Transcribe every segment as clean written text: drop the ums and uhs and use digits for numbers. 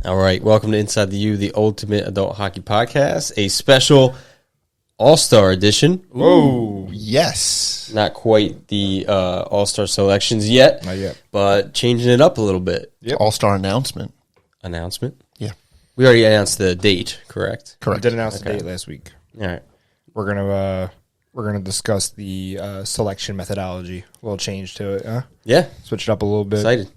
All right, welcome to Inside the U, the ultimate adult hockey podcast, a special All-Star edition. Whoa, yes. Not quite the All-Star selections yet. Not yet. But changing it up a little bit. Yep. All-Star announcement. Announcement? Yeah. We already announced the date, correct? Correct. We did announce the date last week. All right. We're gonna discuss the selection methodology. A little change to it, huh? Yeah. Switch it up a little bit. Excited.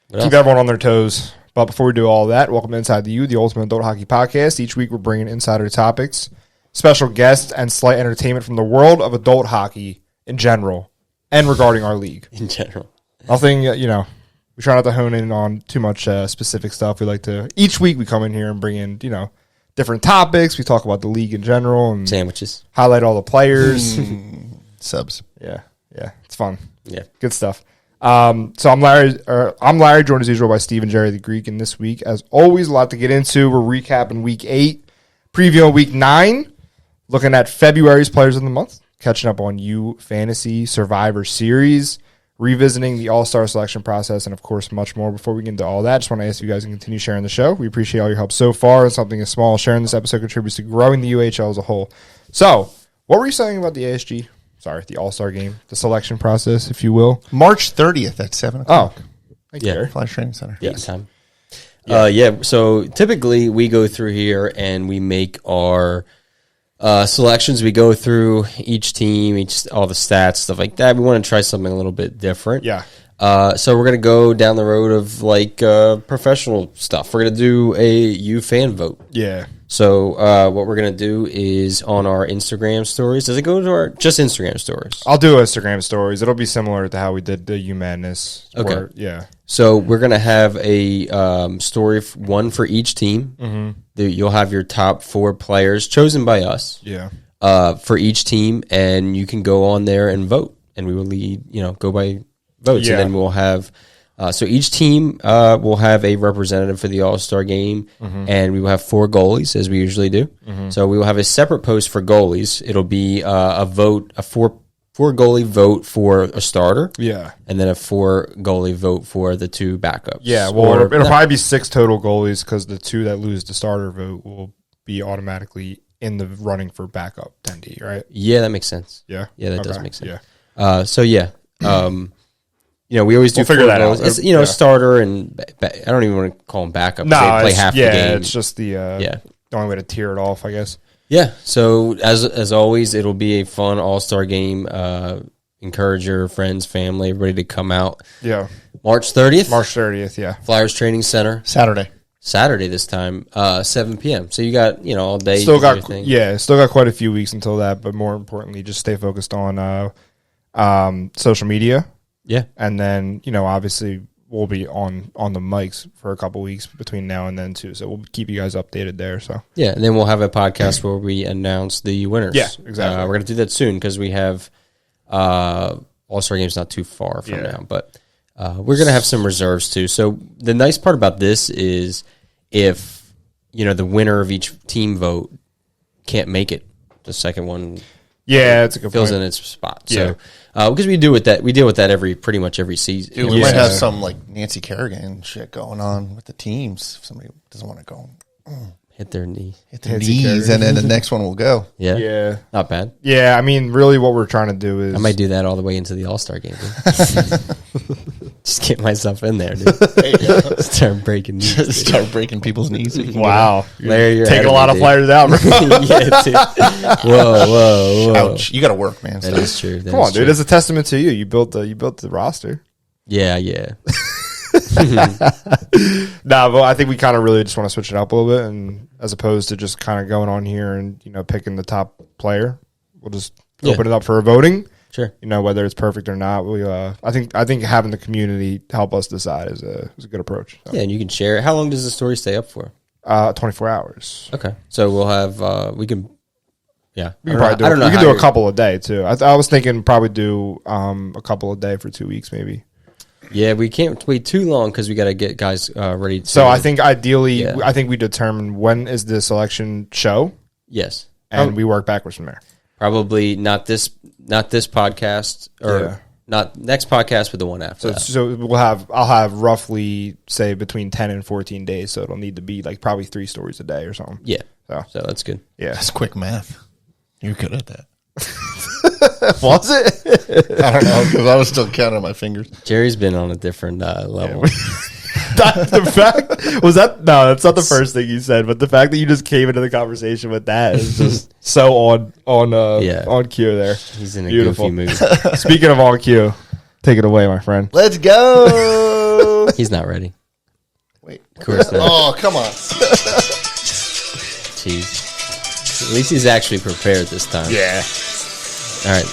What Keep else? everyone on their toes. But before we do all that, welcome to Inside the U, the ultimate adult hockey podcast. Each week we're bringing insider topics, special guests, and slight entertainment from the world of adult hockey in general and regarding our league. In general. Nothing, we try not to hone in on too much specific stuff. We like to, each week we come in here and bring in, different topics. We talk about the league in general and Sandwiches. highlight all the players. Subs. Yeah, it's fun. Yeah. Good stuff. So I'm Larry, joined as usual by Steve and Jerry the Greek. And this week, as always, a lot to get into. We're recapping Week 8, previewing Week 9, looking at February's Players of the Month, catching up on U Fantasy Survivor Series, revisiting the All-Star selection process, and, of course, much more. Before we get into all that, just want to ask you guys to continue sharing the show. We appreciate all your help so far, and something as small as sharing this episode contributes to growing the UAHL as a whole. So, what were you saying about the ASG? Sorry, the All-Star game, the selection process, if you will. March 30th at 7 o'clock. Thank you, Jerry. Flash Training Center. Yeah. Time. So typically we go through here and we make our selections. We go through each team, all the stats, stuff like that. We want to try something a little bit different. Yeah. So we're going to go down the road of professional stuff. We're going to do a U fan vote. Yeah. So what we're going to do is on our Instagram stories. Does it go to our just Instagram stories? I'll do Instagram stories. It'll be similar to how we did the U Madness. Okay. Yeah. So we're going to have a story, one for each team. Mm-hmm. You'll have your top 4 players chosen by us. Yeah. For each team, and you can go on there and vote, and we will go by votes, Yeah. and then we'll have. So each team will have a representative for the All-Star game, and we will have 4 goalies, as we usually do. So we will have a separate post for goalies. It'll be a vote, a 4 goalie vote for a starter, Yeah. and then a 4 goalie vote for the 2 backups. Yeah. Well, it'll probably be 6 total goalies because the 2 that lose the starter vote will be automatically in the running for backup 10D, right? Yeah, that makes sense. Yeah. Yeah, that does Okay. make sense. Yeah. We always do We'll figure 4 that out. goalies. It's, Yeah. starter and I don't even want to call them backups. No, they play half the game. it's just the only way to tear it off, I guess. Yeah. So as always, it'll be a fun All-Star game. Encourage your friends, family, everybody to come out. Yeah. March 30th. March 30th, yeah. Flyers Training Center. Saturday this time, 7 p.m. So you got all day. Still to do your got thing. still got quite a few weeks until that, but more importantly, just stay focused on social media. Yeah. And then, obviously we'll be on the mics for a couple weeks between now and then too. So we'll keep you guys updated there. So Yeah, and then we'll have a podcast where we announce the winners. Yeah, exactly. We're going to do that soon because we have All-Star games not too far from now, but we're going to have some reserves too. So the nice part about this is if, the winner of each team vote can't make it, the second one yeah, it's a good fills point. in its spot. Yeah. So because we deal with that pretty much every season. Dude, we might have some Nancy Kerrigan shit going on with the teams. If somebody doesn't want to go hit their knee. hit the knees, and then the next one will go. Yeah. Yeah. Not bad. Yeah, I mean, really what we're trying to do is... I might do that all the way into the All-Star game. Just get myself in there, dude. Start breaking knees. Start breaking people's knees. Wow. Larry, you're Taking a lot of players out, bro. Yeah, dude. Whoa. Ouch! You got to work, man. That is true. Come on, dude. It's a testament to you. You built the roster. Yeah. Nah, but I think we kind of really just want to switch it up a little bit, and as opposed to just kind of going on here and picking the top player, we'll just open it up for a voting. Sure. Whether it's perfect or not. We I think having the community help us decide is a good approach. So. Yeah, and you can share it. How long does the story stay up for? 24 hours. Okay, so we'll have we can. Yeah, We can probably do a couple a day too. I was thinking probably do a couple a day for 2 weeks maybe. Yeah, we can't wait too long because we got to get guys ready. So I think ideally, I think we determine when is the selection show. Yes, and we work backwards from there. Probably not this podcast or Not next podcast, but the one after that. So I'll have roughly say between 10 and 14 days. So it'll need to be like probably 3 stories a day or something. Yeah. So that's good. Yeah. That's quick math. You're good at that. Was it? I don't know, because I was still counting on my fingers. Jerry's been on a different level. The fact was that no, that's not the first thing you said, but the fact that you just came into the conversation with that is just so on cue there. He's in a Beautiful. goofy mood. Speaking of on cue, take it away, my friend. Let's go. He's not ready. Wait. Of course not. Oh, come on. Jeez. At least he's actually prepared this time. Yeah. All right.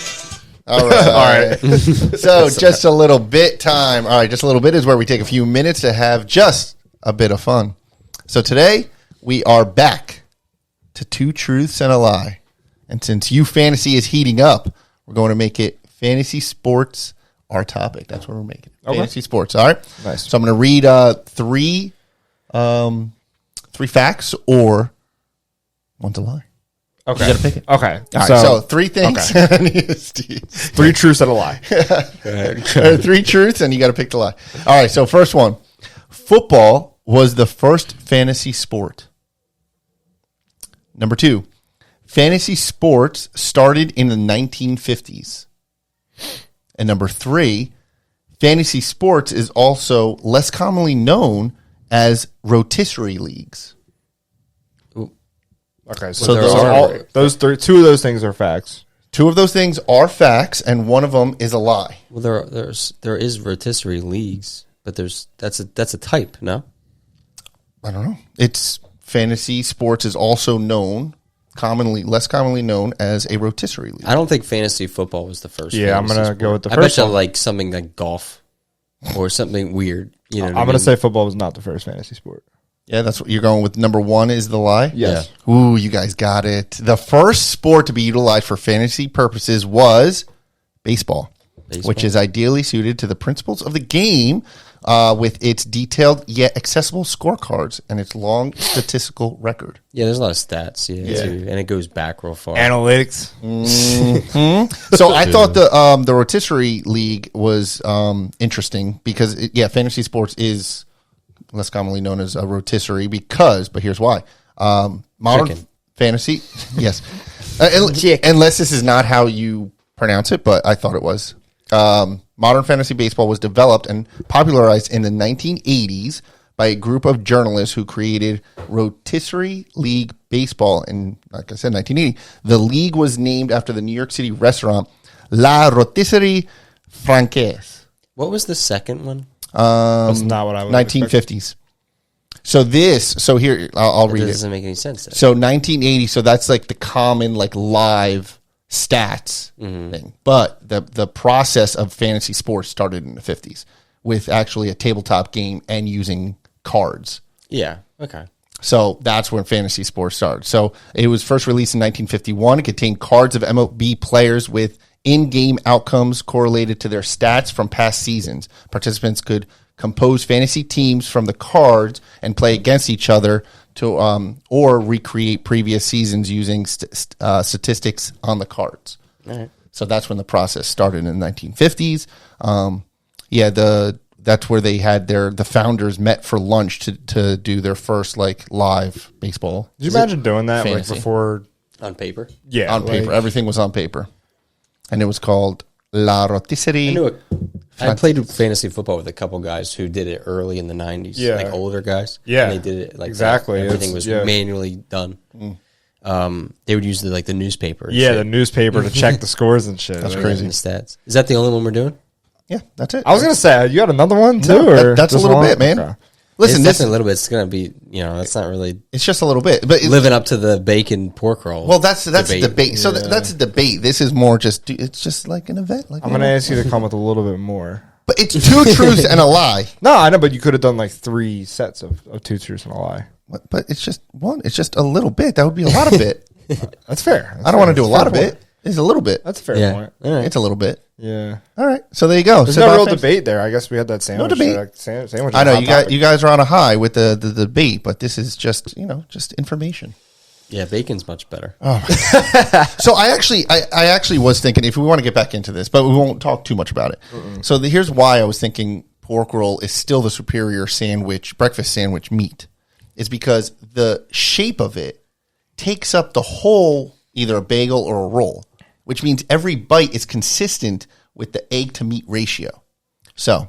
All right. So just a little bit time. All right, just a little bit is where we take a few minutes to have just a bit of fun. So today we are back to 2 truths and a lie. And since you fantasy is heating up, we're going to make it fantasy sports our topic. That's what we're making. Okay. Fantasy sports. All right. Nice. So I'm going to read three facts or one's a lie. Okay. You got to pick it. Okay. All right, so 3 things. Okay. 3 truths and a lie. 3 truths, and you got to pick the lie. All right, so first one. Football was the first fantasy sport. Number 2. Fantasy sports started in the 1950s. And number 3. Fantasy sports is also less commonly known as rotisserie leagues. Okay, So those 2 of those things are facts. 2 of those things are facts, and one of them is a lie. Well, there is rotisserie leagues, but that's a type, no? I don't know. It's fantasy sports is also less commonly known as a rotisserie league. I don't think fantasy football was the first. Yeah, I'm fantasy gonna sport. go with the I first bet you one. like something like golf or something weird. You know, I'm going to say football was not the first fantasy sport. Yeah, that's what you're going with. Number 1 is the lie? Yes. Yeah. Ooh, you guys got it. The first sport to be utilized for fantasy purposes was baseball, which is ideally suited to the principles of the game with its detailed yet accessible scorecards and its long statistical record. Yeah, there's a lot of stats. Yeah. Too, and it goes back real far. Analytics. So I thought the rotisserie league was interesting because, fantasy sports is less commonly known as a rotisserie but here's why. Modern Chicken. fantasy, yes. Unless this is not how you pronounce it, but I thought it was. Modern fantasy baseball was developed and popularized in the 1980s by a group of journalists who created rotisserie league baseball in, like I said, 1980. The league was named after the New York City restaurant La Rotisserie Francaise. What was the second one? That's not what I was 1950s. So here, I'll read it. Doesn't make any sense. Then. So 1980, so that's like the common like live stats thing. But the process of fantasy sports started in the 50s with actually a tabletop game and using cards. Yeah. Okay. So that's when fantasy sports started. So it was first released in 1951. It contained cards of MLB players with in-game outcomes correlated to their stats from past seasons. Participants could compose fantasy teams from the cards and play against each other to or recreate previous seasons using statistics on the cards. All right. So that's when the process started in the 1950s. That's where they had the founders met for lunch to do their first like live baseball. Did you imagine doing that like fantasy? before? On paper. Yeah, On paper. Everything was on paper. And it was called La Rotisserie. I knew it. I played fantasy football with a couple guys who did it early in the 90s. Yeah. Like older guys. Yeah. And they did it like Exactly. that. Everything It's- was yeah. manually done. They would use the newspaper. and Yeah, shit. the newspaper to check the scores and shit. That's Like, crazy. And the stats. Is that the only one we're doing? Yeah, that's it. I was gonna say you got another one too, No, or that's a just little one? bit, man. Okay. Listen, it's this definitely a little bit. It's going to be, that's not really it's just a little bit. But living up to the bacon pork roll. well, that's a debate. debate. So that's a debate. This is more just it's just like an event. Like I'm gonna ask you to come with a little bit more. But it's 2 truths and a lie. No, I know, but you could have done like 3 sets of 2 truths and a lie. But it's just one. It's just a little bit. That would be a lot of bit. That's fair. I don't want to do a lot of it. It's a little bit. That's a fair yeah. point. All right. It's a little bit. Yeah. All right. So there you go. There's Sit no back real and- debate there. I guess we had that sandwich. debate. Sandwich I know was a hot topic. you guys are on a high with the debate, but this is just just information. Yeah, bacon's much better. So I actually was thinking, if we want to get back into this, but we won't talk too much about it. So here's why I was thinking pork roll is still the superior breakfast sandwich meat. Is because the shape of it takes up the whole, either a bagel or a roll, which means every bite is consistent with the egg to meat ratio. So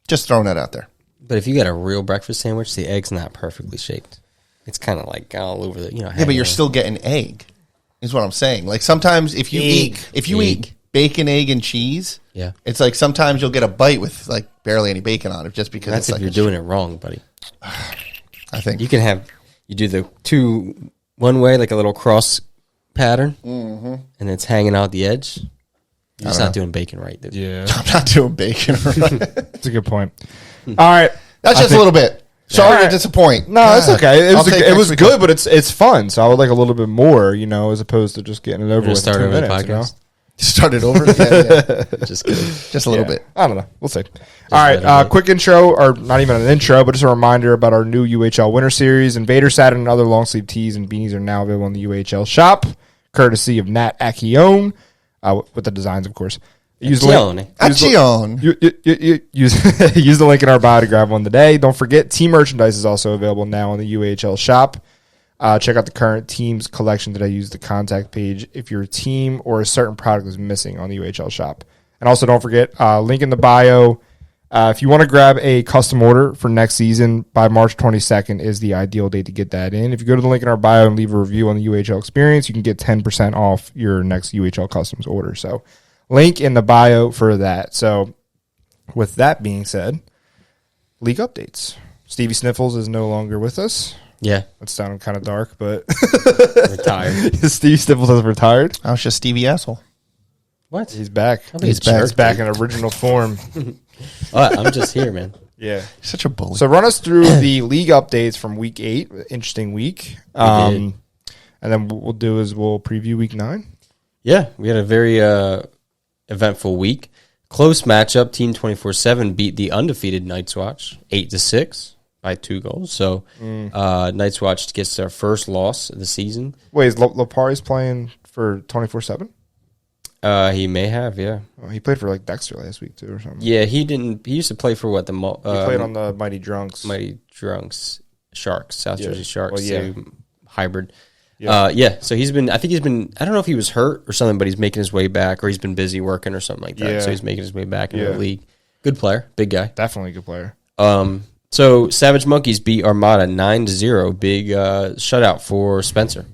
just throwing that out there. But if you get a real breakfast sandwich, the egg's not perfectly shaped. It's kind of like all over the, Yeah, but you're still getting egg, is what I'm saying. Like sometimes if you eat bacon, egg, and cheese, yeah, it's like sometimes you'll get a bite with like barely any bacon on it, just because that's it's if like you're doing it wrong, buddy. I think you can you do the two one way, like a little cross pattern, and it's hanging out the edge. You're just not doing bacon right, dude. Yeah. I'm not doing bacon right. That's a good point. All right. That's just a little bit. Sorry to disappoint. No, it's okay. It was good, but it's fun. So I would like a little bit more, as opposed to just getting it over with in 2 minutes. Start it over? Yeah. Just kidding. Just a little bit. I don't know. We'll see. All right. Quick intro, or not even an intro, but just a reminder about our new UHL Winter Series. Invader Satin and other long sleeve tees and beanies are now available in the UHL shop, courtesy of Nat Accione, with the designs, of course. Use the link in our bio to grab one today. Don't forget, team merchandise is also available now on the UHL shop. Check out the current teams collection today. Use the contact page if your team or a certain product is missing on the UHL shop. And also don't forget, link in the bio. If you want to grab a custom order for next season, by March 22nd is the ideal date to get that in. If you go to the link in our bio and leave a review on the UHL experience, you can get 10% off your next UHL customs order. So link in the bio for that. So with that being said, league updates. Stevie Sniffles is no longer with us. Yeah. That sounded kind of dark, but retired. Steve Sniffles has retired. I was just Stevie Asshole. What? He's back. He's back. He's back in original form. I'm just here, man. Yeah. Such a bully. So run us through the league updates from week 8. Interesting week. And then what we'll do is we'll preview week 9. Yeah. We had a very eventful week. Close matchup. Team 24/7 beat the undefeated Night's Watch 8-6 by 2 goals. So Night's Watch gets their first loss of the season. Wait, is Lopari's playing for 24/7? He may have, yeah. Oh, he played for like Dexter last week too, or something. Yeah, he didn't. He used to play for what he played on the Mighty Drunks. Sharks, South Jersey Sharks, well, yeah. Hybrid. Yeah. So he's been. I think he's been. I don't know if he was hurt or something, but he's making his way back, or he's been busy working or something like that. Yeah. So he's making his way back into the league. Good player, big guy. Definitely a good player. So Savage Monkeys beat Armada 9-0. Big shutout for Spencer.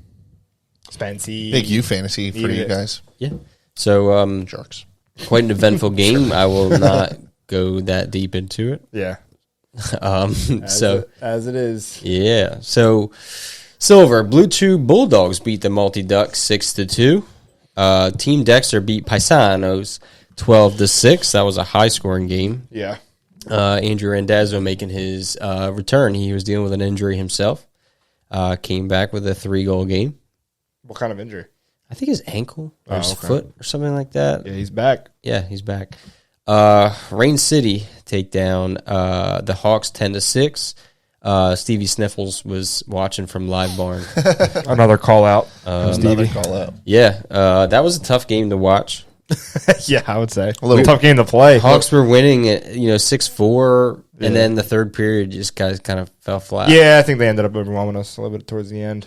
Spency. Big U fantasy for you guys. Yeah. So Sharks. Quite an eventful game. I will not go that deep into it. Yeah. As it is. Yeah. So Silver, Blue 2 Bulldogs beat the Multi Ducks 6-2. Team Dexter beat Paisanos 12-6. That was a high scoring game. Yeah. Andrew Randazzo making his return. He was dealing with an injury himself. Came back with a 3-goal game. What kind of injury? I think his ankle or his foot or something like that. Yeah, he's back. Yeah, he's back. Rain City take down the Hawks 10-6. Stevie Sniffles was watching from Live Barn. Another call out. Yeah, that was a tough game to watch. Yeah, I would say a little tough game to play. Hawks were winning at 6-4, and then the third period just guys kind of fell flat. Yeah, I think they ended up overwhelming us a little bit towards the end.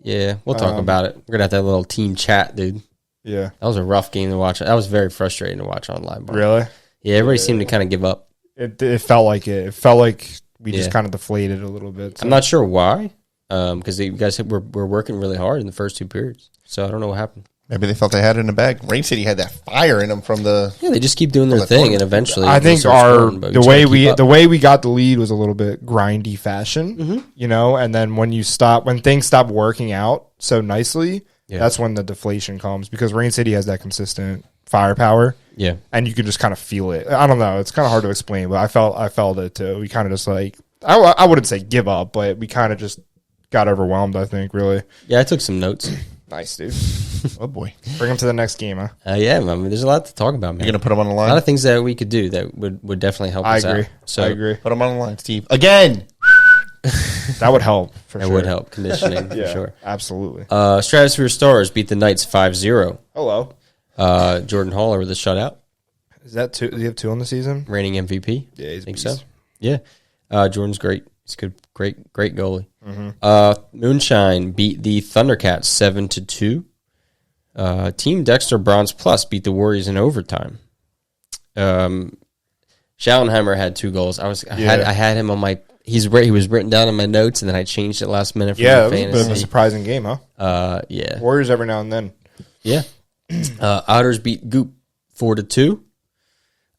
Yeah, we'll talk about it. We're gonna have that little team chat, dude. Yeah, that was a rough game to watch. That was very frustrating to watch on Live Barn. Really? Yeah, everybody seemed to kind of give up. It felt like it. It felt like we just kind of deflated a little bit. So. I'm not sure why, because you guys were working really hard in the first 2 periods. So I don't know what happened. Maybe they felt they had it in the bag. Rain City had that fire in them from the. Yeah, they just keep doing their thing, and eventually, I think the way we got the lead was a little bit grindy fashion, and then when things stop working out so nicely, that's when the deflation comes, because Rain City has that consistent firepower, and you can just kind of feel it. I don't know, it's kind of hard to explain, but I felt it too. We kind of just like I wouldn't say give up, but we kind of just got overwhelmed. I think really. Yeah, I took some notes. Nice, dude. Oh, boy. Bring them to the next game, huh? Yeah, I mean, there's a lot to talk about, man. You're going to put them on the line? A lot of things that we could do that would definitely help us out. I agree. Put them on the line, Steve. Again! That would help for That sure. would help conditioning for sure. Absolutely. Stratosphere Stars beat the Knights 5-0. Hello. Jordan Haller with a shutout. Is that two? Does he have 2 on the season? Reigning MVP. Yeah, he's a think beast. so. Yeah. Jordan's great. He's good. Great goalie. Moonshine beat the Thundercats 7-2. Team Dexter Bronze Plus beat the Warriors in overtime. Schallenheimer had 2 goals. I had him on my. He was written down in my notes, and then I changed it last minute for my Yeah, it was a fantasy. bit of a surprising game, huh? Yeah. Warriors every now and then. Yeah. Otters beat Goop 4-2.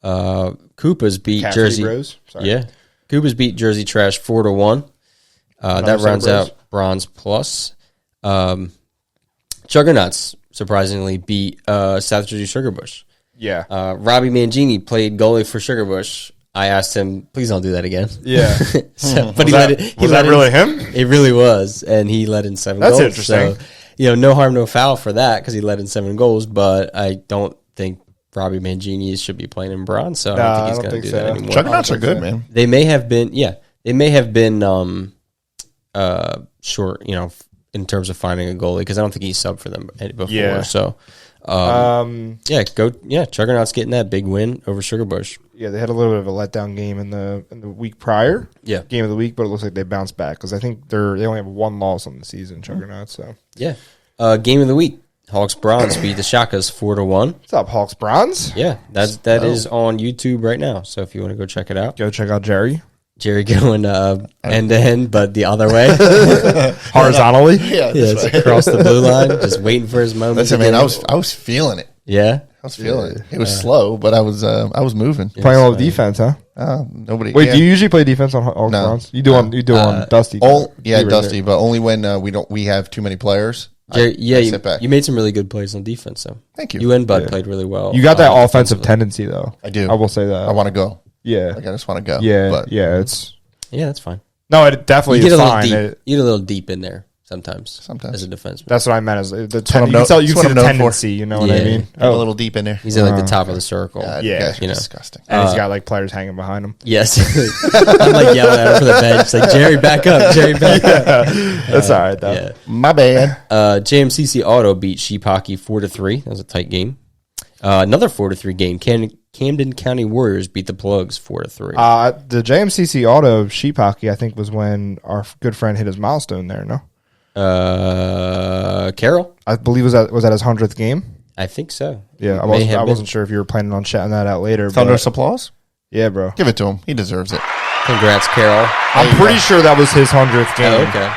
Koopas beat Caffrey Jersey. Bros. Sorry. Yeah. Koopas beat Jersey Trash 4-1. That rounds Bros. out Bronze Plus. Juggernauts surprisingly beat South Jersey Sugarbush. Yeah. Robbie Mangini played goalie for Sugarbush. I asked him, please don't do that again. Yeah. But Was that really him? It really was, and he let in 7 That's goals. interesting. So, no harm, no foul for that because he let in 7 goals. But I don't think Robbie Mangini should be playing in bronze, so I don't think he's going to do that anymore. Juggernauts are good, man. They may have been, they may have been short, in terms of finding a goalie because I don't think he subbed for them before. Yeah. So, Juggernauts getting that big win over Sugarbush. Yeah, they had a little bit of a letdown game in the week prior. Yeah. Game of the week, but it looks like they bounced back because I think they only have 1 loss on the season, Juggernauts. So Yeah. Game of the week. Hawks Bronze beat the Shakas 4-1. what's up, Hawks Bronze? Yeah, that is on YouTube right now. So if you want to go check it out, Go check out Jerry. Jerry going end to end, but the other way, Horizontally. Yeah, it's across the blue line, just waiting for his moment. Listen, to man, get I was feeling it. Yeah, I was feeling it. It was slow, but I was moving. Playing a little defense, huh? Nobody. Wait, do you usually play defense on Hawks Bronze? You do on Dusty. Dusty, but only when we have too many players. Jerry, I sit back. you made some really good plays on defense. So Thank you. You and Bud played really well. You got that offensive tendency, though. I do. I will say that. I want to go. Yeah. Like I just want to go. Yeah. But It's that's fine. no, it definitely You is get a little fine. deep. You get a little deep in there sometimes as a defenseman. That's what I meant. As the what I'm you can known- tell you that's can see what the I'm known for. tendency. You know what I Yeah. mean? I'm a little deep in there. He's at like the top of the circle. God, Yeah. you guys are You know. disgusting. And he's got like players hanging behind him. Yes, I'm like yelling at him from the bench, like Jerry, back up, Jerry, back up. That's all right, though. Yeah. My bad. JMCC Auto beat Sheep Hockey 4-3. That was a tight game. Another 4-3 game. Camden County Warriors beat the Plugs 4-3. The JMCC Auto Sheep Hockey, I think, was when our good friend hit his milestone there. No, Carroll, I believe was that his 100th game. I think so. Yeah, I May have wasn't sure if you were planning on shouting that out later. Thunderous But applause. yeah, bro. Give it to him. He deserves it. Congrats, Carroll. I'm pretty sure that was his 100th game. Okay.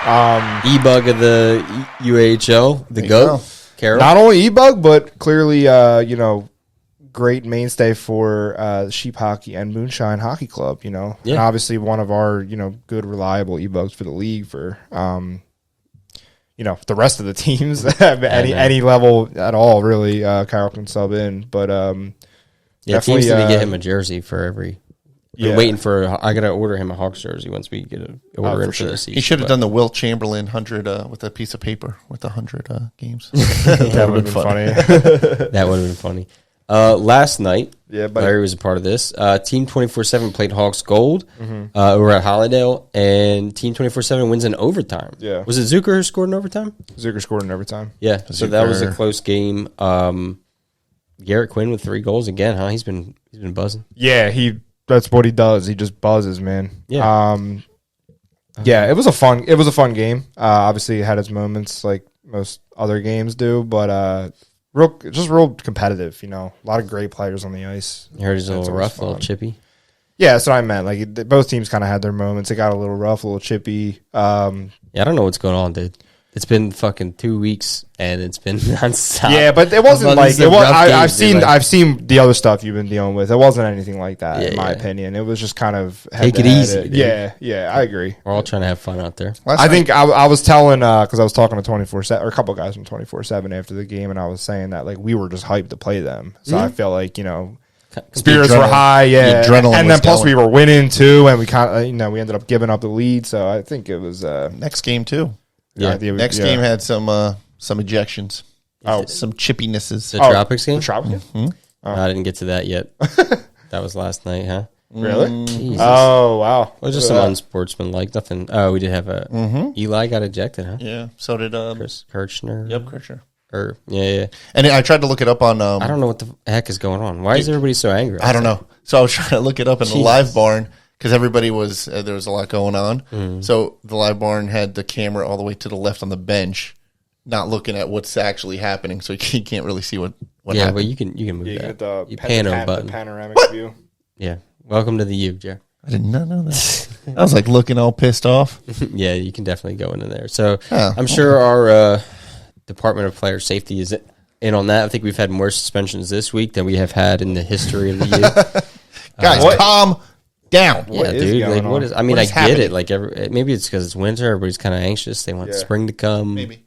E-Bug of the UAHL, the you GOAT, go. Carroll. Not only E-Bug, but clearly, great mainstay for Sheep Hockey and Moonshine Hockey Club. And obviously one of our good reliable E-Bugs for the league for the rest of the teams any level at all. Really, Carroll can sub in, but Teams need to get him a jersey for every. Yeah. We're waiting for. I gotta order him a Hawks jersey once we get an order in for this season. He should have done the Wilt Chamberlain 100 with a piece of paper with 100 games. that would have been funny. That would have been funny. Last night, but Larry was a part of this. Team 24/7 played Hawks Gold over at Hollydale, and Team 24/7 wins in overtime. Yeah. Was it Zucker who scored in overtime? Zucker scored in overtime. Yeah, so that was a close game. Garrett Quinn with 3 goals again, huh? He's been buzzing. Yeah, that's what he does. He just buzzes, man. Yeah. It was a fun game. Obviously, it had its moments like most other games do, but real competitive. A lot of great players on the ice. I heard he's a little rough, a little chippy. Yeah, that's what I meant. Like both teams kind of had their moments. It got a little rough, a little chippy. Yeah, I don't know what's going on, dude. It's been fucking 2 weeks and it's been nonstop. Yeah, but it wasn't like it was. I've seen the other stuff you've been dealing with. It wasn't anything like that, in my opinion. It was just kind of take it easy. Dude. Yeah, I agree. We're all trying to have fun out there. I think I was telling because I was talking to 24/7 or a couple guys from 24/7 after the game, and I was saying that like we were just hyped to play them. So I feel like spirits were high, the adrenaline and was then plus going. we were winning too, and we kind of we ended up giving up the lead. So I think it was Next game too. Yeah. Next game had some ejections. Some chippynesses. The Tropics game? The Tropics game? I didn't get to that yet. That was last night, huh? Really? Jesus. Oh, wow. Well, just some unsportsmanlike. Nothing. Oh, we did have a Eli got ejected, huh? Yeah. So did Chris Kirchner. Yep, Kirchner. Or yeah. And I tried to look it up on. I don't know what the heck is going on. Why is everybody so angry? I don't know. So I was trying to look it up in the live barn because everybody was there was a lot going on. So the live barn had the camera all the way to the left on the bench, not looking at what's actually happening, so you can't really see what Yeah, happened. but you can move You that. get the You pano button. The panoramic view. Yeah. Welcome to the U, Joe. I did not know that. I was like looking all pissed off. Yeah, you can definitely go into there. So Oh, I'm sure our Department of Player Safety is in on that. I think we've had more suspensions this week than we have had in the history of the U. Guys, calm down. Yeah, is dude. going Like, on? what is? I mean, What I is get happening? it. Like, maybe it's because it's winter. Everybody's kind of anxious. They want spring to come. Maybe.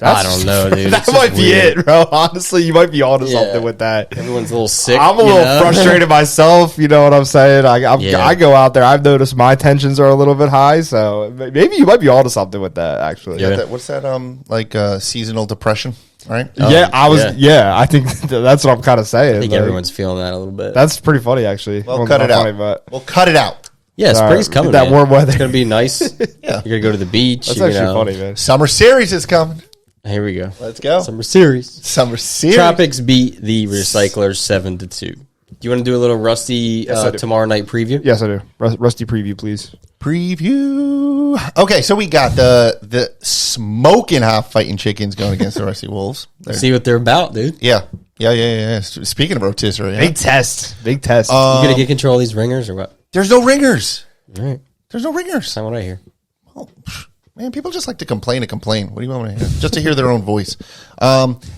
I don't know, dude. That It's just might be weird. it, bro. Honestly, you might be onto Yeah. something with that. Everyone's a little sick. I'm a little frustrated myself. You know what I'm saying? I go out there. I've noticed my tensions are a little bit high, so maybe you might be onto something with that. Actually, Yeah. What's that? Seasonal depression, right? Yeah, I think that's what I'm kind of saying. I think like, everyone's feeling that a little bit. That's pretty funny, actually. Well, cut it out. We'll cut it out. Yeah, spring's coming. that man. warm weather. It's gonna be nice. Yeah. You're gonna go to the beach. That's you're actually gonna- funny, man. Summer series is coming. Here we go. Let's go. Summer series. Summer series. Tropics beat the Recyclers 7-2. Do you want to do a little Rusty I do. tomorrow night preview? Yes, I do. Rusty preview, please. Preview. Okay, so we got the smoking hot fighting chickens going against the Rusty Wolves. See what they're about, dude. Yeah. Speaking of rotisserie, Big test. You You gonna get control of these ringers or what? there's no ringers. All right. There's no ringers. That's not what I hear. Oh, man, people just like to complain and complain. What do you want me to hear? Just to hear their own voice.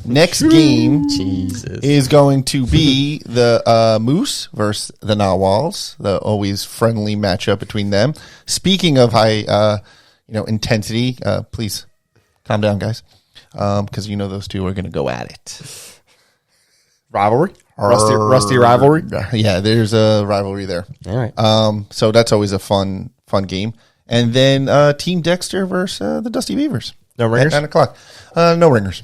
Next game Jesus. is going to be the Moose versus the Narwhals, the always friendly matchup between them. Speaking of high, intensity, please calm down, guys, because those two are going to go at it. Rivalry? Rusty rivalry? Yeah, there's a rivalry there. All right. So that's always a fun game. And then Team Dexter versus the Dusty Beavers. No ringers? At 9 o'clock. No ringers.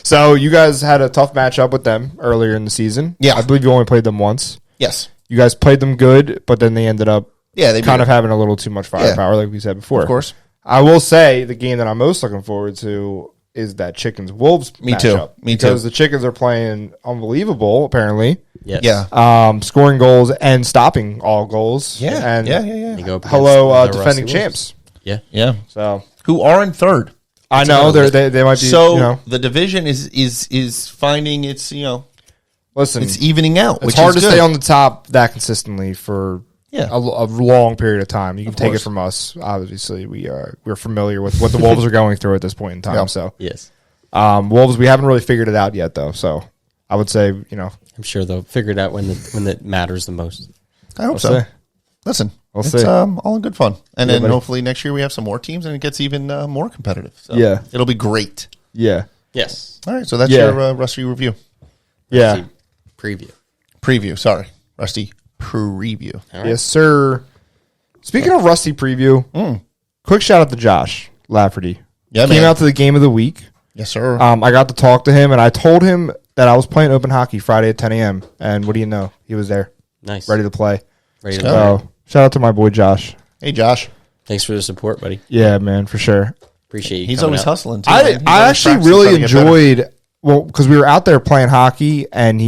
So you guys had a tough matchup with them earlier in the season. Yeah. I believe you only played them once. Yes. You guys played them good, but then they ended up They kind of having a little too much firepower, like we said before. Of course. I will say the game that I'm most looking forward to is that Chickens Wolves Me too. matchup. Me too. Because the Chickens are playing unbelievable, apparently. Yes. Yeah. Scoring goals and stopping all goals. Yeah. And Yeah. You go up hello, against the defending Rusty Wolves. champs. Yeah. Yeah. So Who are in third. I know they might be. So the division is finding its listen, it's evening out. it's which hard to is stay good. on the top that consistently for a long period of time. You can take it course. from us. Obviously, we're familiar with what the Wolves are going through at this point in time. Yeah. So Yes. Wolves, we haven't really figured it out yet, though. So I would say, I'm sure they'll figure it out when it matters the most. I hope so. see. Listen, We'll it's see. all in good fun, and then buddy. hopefully next year we have some more teams and it gets even more competitive. So Yeah. it'll be great. yeah, Yes. All right, so that's Yeah. your Rusty review Rusty preview. preview. Sorry, Rusty preview. All right. yes, sir. Speaking of Rusty preview, quick shout out to Josh Lafferty. Yeah, Came man. out to the game of the week. Yes, sir. I got to talk to him, and I told him that I was playing open hockey Friday at 10 a.m. And what do you know? He was there, Nice. ready to play. Ready to go. go. So shout out to my boy Josh. Hey, Josh. Thanks for the support, buddy. Yeah, man, for sure. Appreciate you. He's coming always out. hustling too. I man. He's I always actually practicing, really trying to get better. enjoyed because we were out there playing hockey, and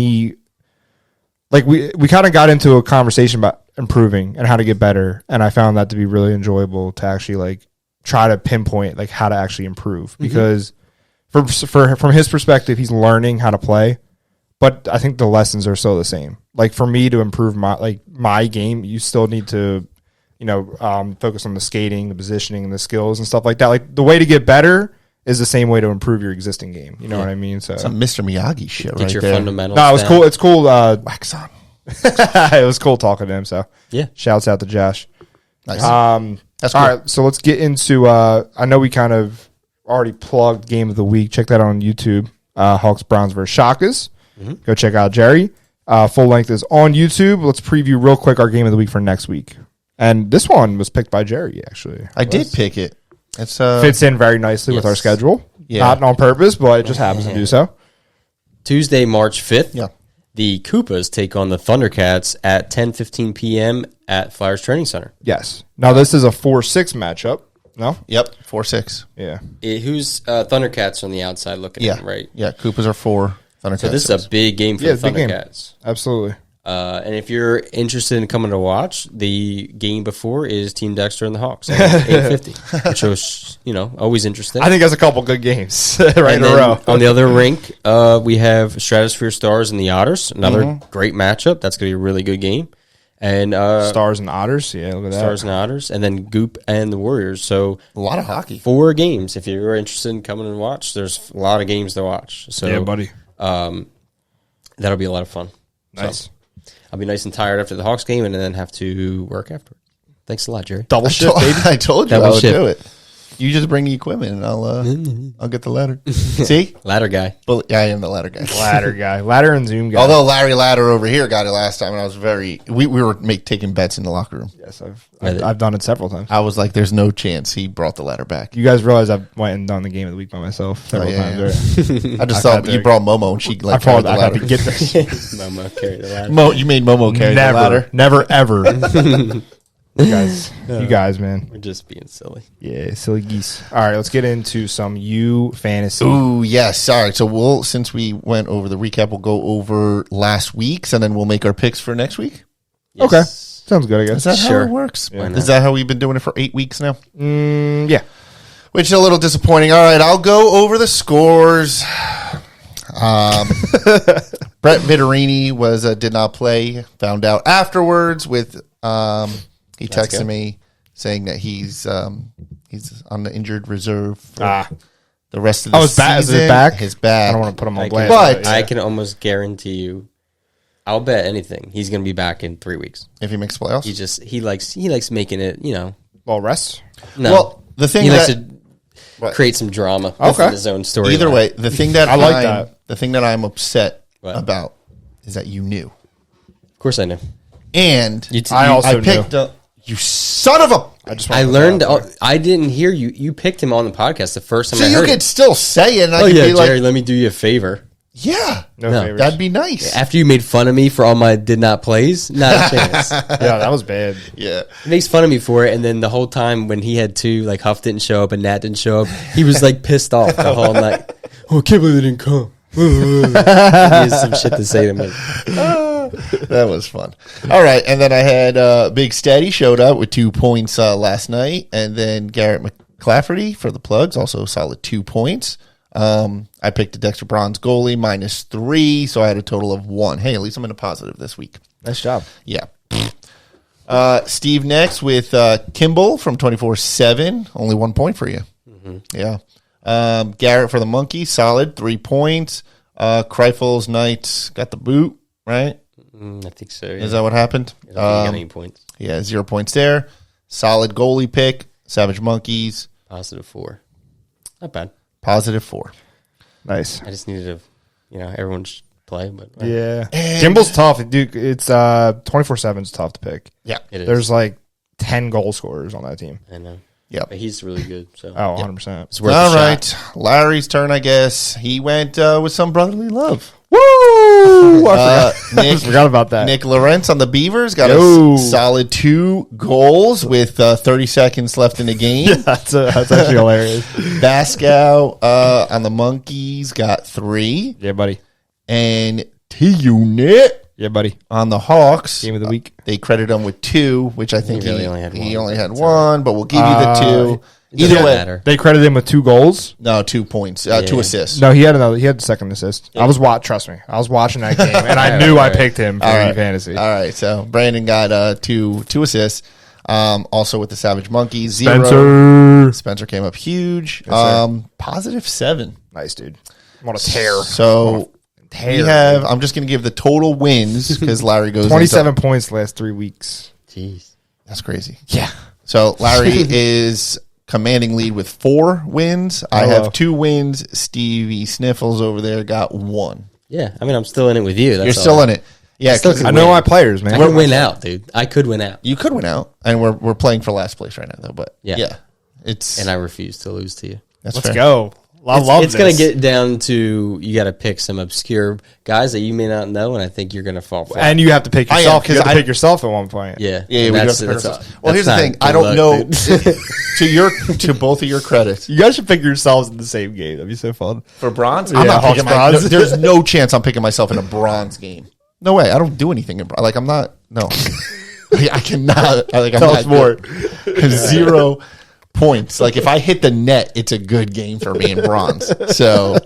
we kind of got into a conversation about improving and how to get better, and I found that to be really enjoyable to actually try to pinpoint how to actually improve because from his perspective, he's learning how to play, but I think the lessons are still the same. Like for me to improve my game, you still need to focus on the skating, the positioning, and the skills and stuff like that. Like the way to get better is the same way to improve your existing game. You know what I mean? So Some Mr. Miyagi shit Get right your there. fundamentals. no, it was down. cool. It's cool. Wax on. It was cool talking to him. So Yeah. shouts out to Josh. Nice. That's All cool. right, so let's get into. I know we kind of already plugged Game of the Week. Check that out on YouTube. Hawks Browns versus Shakas. Go check out Jerry. Full length is on YouTube. Let's preview real quick our Game of the Week for next week. And this one was picked by Jerry, actually. I did pick it. It's Fits in very nicely with our Yes. schedule. Yeah. Not on purpose, but it just happens to do so. Tuesday, March 5th. Yeah. the Koopas take on the Thundercats at 10:15 p.m. at Flyers Training Center. Yes. Now, this is a 4-6 matchup. No? Yep, 4-6. Yeah. Who's Thundercats on the outside looking at, right? Yeah, Koopas are 4. Thundercats. So this is a big game for the Thundercats. Absolutely. And if you're interested in coming to watch, the game before is Team Dexter and the Hawks at 8:50, which was, always interesting. I think that's a couple good games right in a row. On the other rink, we have Stratosphere Stars and the Otters. Another great matchup. That's going to be a really good game. And Stars and Otters. Yeah, look at that. Stars and Otters. And then Goop and the Warriors. So a lot of hockey. 4 games. If you're interested in coming and watch, there's a lot of games to watch. So, yeah, buddy. That'll be a lot of fun. Nice. So, I'll be nice and tired after the Hawks game and then have to work afterward. Thanks a lot, Jerry. Double shift, baby. I told you Double I would shift. do it. You just bring the equipment, and I'll get the ladder. See? Ladder guy. Well, yeah, I am the ladder guy. Ladder guy. Ladder and Zoom guy. Although Larry Ladder over here got it last time, and I was we were taking bets in the locker room. Yes, I've done it several times. I was like, "There's no chance he brought the ladder back." You guys realize I went and done the game of the week by myself several times. Right? I just thought you brought Momo, and she I carried the got ladder. to get this. Momo carry the ladder. You made Momo carry the ladder. Never, ever. You guys, man. We're just being silly. Yeah, silly geese. All right, let's get into some U fantasy. Ooh, yes. All right. So since we went over the recap, we'll go over last week's, and then we'll make our picks for next week. Yes. Okay, sounds good. I guess. Is that how it works? Yeah. Is that how we've been doing it for 8 weeks now? Yeah. Which is a little disappointing. All right, I'll go over the scores. Brett Vittorini did not play. Found out afterwards with he texted me saying that he's on the injured reserve for the rest of the season. Is it back? His back. I don't want to put him on blast. But I can almost guarantee you, I'll bet anything he's going to be back in 3 weeks. if he makes playoffs, He likes making it. Well, rest. No, well, the thing he likes that to create some drama Okay. within his own story. either way, the thing that I like that. the thing that I'm upset What? about is that you knew, Of course, I know. and I also picked knew. you son of a. I learned. I didn't hear you. You picked him on the podcast the first time. So I you heard could it. still say it. And I Oh could yeah, be like, Jerry. Let me do you a favor. yeah, No No, favorites. that'd be nice. After you made fun of me for all my did not plays, not a chance. Yeah, that was bad. Yeah. He makes fun of me for it, and then the whole time when he had 2, like Huff didn't show up and Nat didn't show up, he was like pissed off the whole night. Oh, I can't believe they didn't come. He has some shit to say to me. That was fun. All right, and then I had Big Steady showed up with 2 points last night, and then Garrett McClafferty for the plugs, also solid 2 points. I picked a Dexter Bronze goalie -3, so I had a total of 1. Hey, at least I'm in a positive this week. Nice job. Yeah. Steve next with Kimball from 24/7, only 1 point for you. Yeah. Garrett for the Monkey, solid 3 points. Kreifels Knights got the boot, right? I think so. Yeah. Is that what happened? I don't think he got any points. Yeah, 0 points there. Solid goalie pick. Savage Monkeys, +4. Not bad. +4. Nice. I just needed to, everyone should play, but Yeah. Kimball's tough. Dude, it's 24/7 is tough to pick. Yeah. it is. There's like 10 goal scorers on that team. I know. Yeah. But he's really good. So Oh, 100%. it's worth All a right. shot. Larry's turn, I guess. He went with some brotherly love. Woo! I Nick, forgot about that. Nick Lawrence on the Beavers got Yo. a solid 2 goals with 30 seconds left in the game. That's actually hilarious. Bascow on the Monkeys got 3. Yeah, buddy. And T-Unit Yeah, buddy. on the Hawks. Game of the week. They credit him with 2, which I think He really only had he one. only had 1, but we'll give you the 2. It doesn't Either way, matter. They credited him with 2 goals. no, 2 points, 2 assists. No, he had the second assist. I was trust me. I was watching that game and I knew I picked him for fantasy. All right, so Brandon got 2 assists. Also with the Savage Monkeys, 0. Spencer came up huge. +7. Nice, dude. I'm on a tear. So we have. I'm just going to give the total wins because Larry goes 27 points last 3 weeks. Jeez. That's crazy. Yeah. So Larry is commanding lead with 4 wins. I have 2 wins. Stevie Sniffles over there got 1. Yeah, I mean, I'm still in it with you. That's You're still all. in it. Yeah, still 'cause could I know win. my players, man. I could win out, dude. I could win out. you could win out, and we're playing for last place right now, though. But Yeah. it's And I refuse to lose to you. that's Let's fair. go. It's going to get down to you got to pick some obscure guys that you may not know, and I think you're going to fall flat. And you have to pick yourself. You have to pick yourself at one point. Yeah. We do have to pick ourselves. Well, here's the thing. I don't know. To both of your credits, You guys should pick yourselves in the same game. That'd be so fun. for bronze, Yeah, I'm not Hawks picking bronze. there's no chance I'm picking myself in a bronze game. No way. I don't do anything in bronze. Like, I'm not. No. I cannot. Like, I'm Tell not us more. good. 0 points. Like, if I hit the net, it's a good game for me in bronze. So,